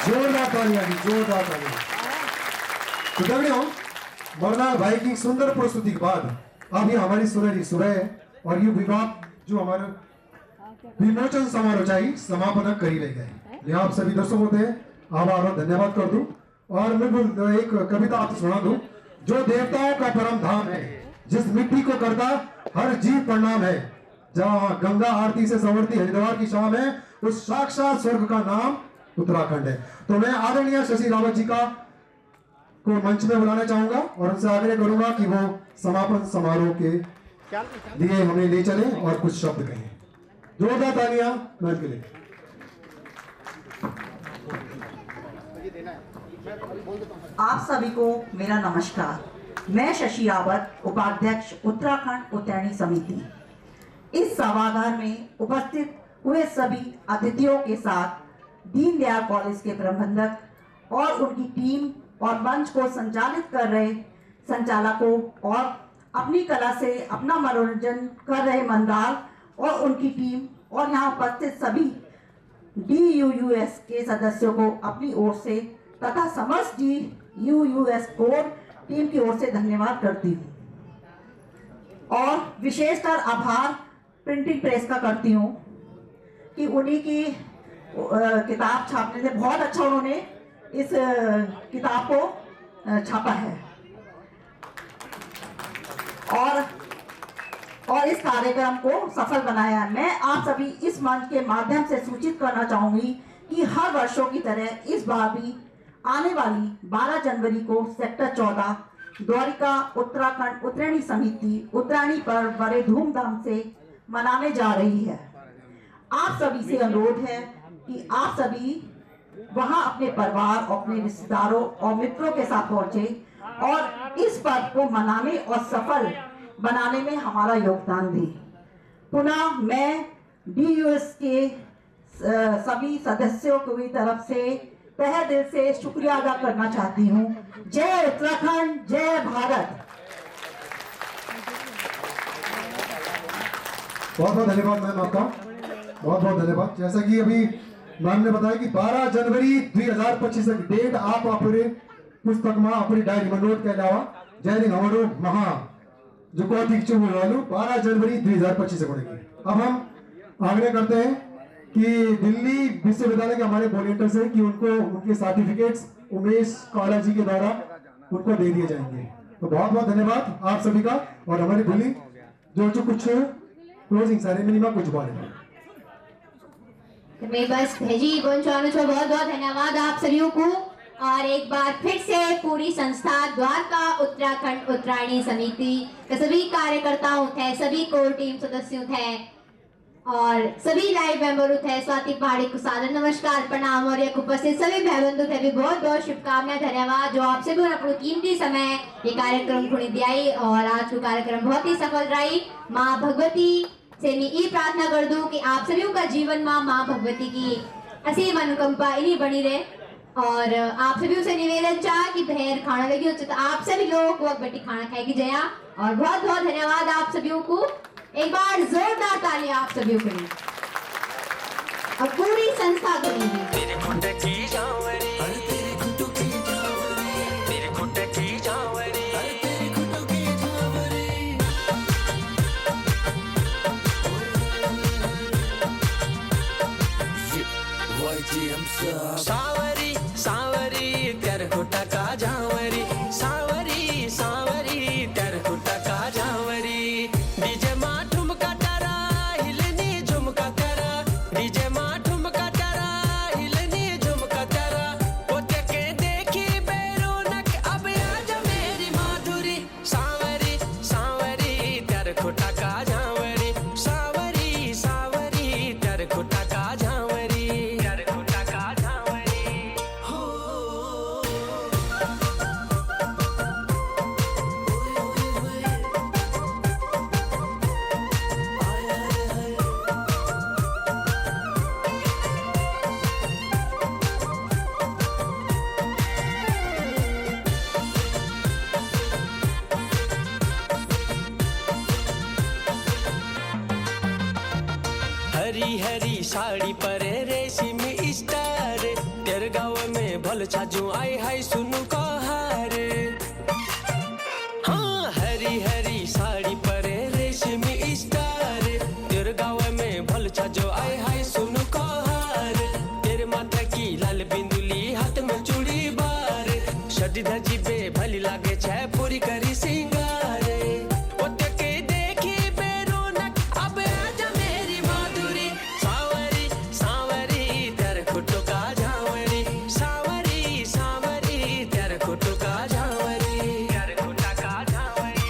जोरदार तालियां दी, जोरदार तालियां। तो दगड़ियों, मरनाल भाई की सुंदर प्रस्तुति के बाद अब ये हमारी सुनहरी सुबह है और ये विभाग जो हमारे विमोचन समारोह चाहिए समापन करी रह गए। मैं आप सभी दर्शकों से आभार और धन्यवाद कर दूं और मैं एक कविता आपको सुना दूं। जो देवताओं का परम धाम है, जिस मिट्टी को करता हर जीव प्रणाम है, जहाँ गंगा आरती से संवरती हरिद्वार की शाम है, उस साक्षात स्वर्ग का नाम उत्तराखंड है। तो मैं आदरणीय शशि रावत जी का को मंच में बुलाना चाहूंगा और उनसे आग्रह करूंगा कि वो समापन समारोह के लिए हमें ले चलें और कुछ शब्द कहें। जोरदार तालियां मैम के लिए।
आप सभी को मेरा नमस्कार। मैं शशि रावत, उपाध्यक्ष उत्तराखंड उत्तरायणी समिति। इस सभागार में उपस्थित हुए सभी अतिथियों के साथ दीनदयाल कॉलेज के प्रबंधक और उनकी टीम और मंच को संचालित कर रहे संचालकों और अपनी कला से अपना मनोरंजन कर रहे मंदार और उनकी टीम और यहाँ उपस्थित सभी DUUS के सदस्यों को अपनी ओर से तथा समस्त DUUS कोर टीम की ओर से धन्यवाद करती हूँ और विशेषकर आभार प्रिंटिंग प्रेस का करती हूँ कि उन्हीं की किताब छापने से बहुत अच्छा उन्होंने इस किताब को छापा है और इस कार्यक्रम को सफल बनाया है। मैं आप सभी इस मंच के माध्यम से सूचित करना चाहूंगी कि हर वर्षों की तरह इस बार भी आने वाली 12 जनवरी को सेक्टर 14 द्वारिका उत्तराखंड उत्तरायणी समिति उत्तरायणी पर्व बड़े धूमधाम से मनाने जा रही है। आप सभी से अनुरोध है कि आप सभी वहां अपने परिवार, अपने रिश्तेदारों और मित्रों के साथ पहुंचे और इस पर्व को मनाने और सफल बनाने में हमारा योगदान दें। पुनः मैं DUUS के सभी सदस्यों की तरफ से तहे दिल से शुक्रिया अदा करना चाहती हूँ। जय उत्तराखंड, जय भारत।
बहुत बहुत धन्यवाद मैम आपका, बहुत बहुत धन्यवाद। जैसा कि अभी मैम ने बताया कि 12 जनवरी 2025 तक डेट आप अपने पुस्तक में अपनी डायरी में नोट कर लावा। जैसे हमारो महा जो कौतिक चुप वालू 12 जनवरी 2025 से पड़ेगी। अब हम आग्रह करते हैं कि दिल्ली विश्वविद्यालय के हमारे वॉलंटियर्स हैं कि उनको उनके सर्टिफिकेट्स उमेश काला जी के द्वारा उनको दे दिए जाएंगे। तो बहुत बहुत धन्यवाद आप सभी का और हमारी दिल्ली जो कुछ क्लोजिंग सेरेमनी में कुछ बोले
मैं बस भेजी पहुंचाने को बहुत बहुत धन्यवाद आप सभी को। और एक बार फिर से पूरी संस्था द्वारका उत्तराखंड उत्तरायणी समिति के सभी कार्यकर्ताओं थे, सभी कोर टीम सदस्यों थे और सभी लाइव मेंबरों थे, स्वाति पहाड़ी को सादर नमस्कार प्रणाम और एक उपस्थित सभी भाई बंधु थे भी बहुत बहुत शुभकामनाएं धन्यवाद जो आपसे भी अपना कीमती समय ये कार्यक्रम को दियाई और आज का कार्यक्रम बहुत ही सफल रही। माँ भगवती से मैं ये प्रार्थना कर दूं कि आप सभी का जीवन में माँ भगवती की असीम अनुकंपा इन्हीं बनी रहे और आप सभी से निवेदन चाह कि बहर खाना लगी हो तो आप सभी लोगों को बेटी खाना खाएगी जया और बहुत बहुत धन्यवाद आप सभी को। एक बार जोरदार तालियां आप सभी के लिए और पूरी संस्था के लिए।
हरी हरी साड़ी पर रेशमी स्टार तेरे गाँव में भल छाजू आई हाय सुनु कहार हाँ हरी हरी साड़ी पर रेशमी स्टार तेरे गाँव में भल छाजो आई हाय सुनु कहार तेरे माथा की लाल बिंदुली हाथ में चूड़ी बार शडी धजी पे भली लागे छे पूरी करी सिंगार ओते देखी बेरोनक अब आजा मेरी माधुरी सावरी सावरी तेरे खुटो का झावरी सावरी सावरी तेरे खुटो का झावरी तेरे खुटा का झावरी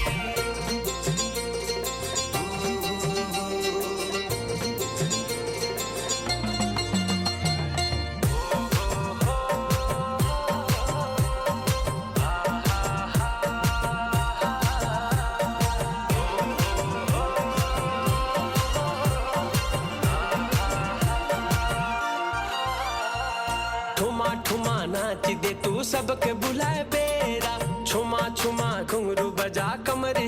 ठुमा ठुमा नाच दे तू सबके बुलाए बेरा छुमा छुमा घुंघरू बजा कमर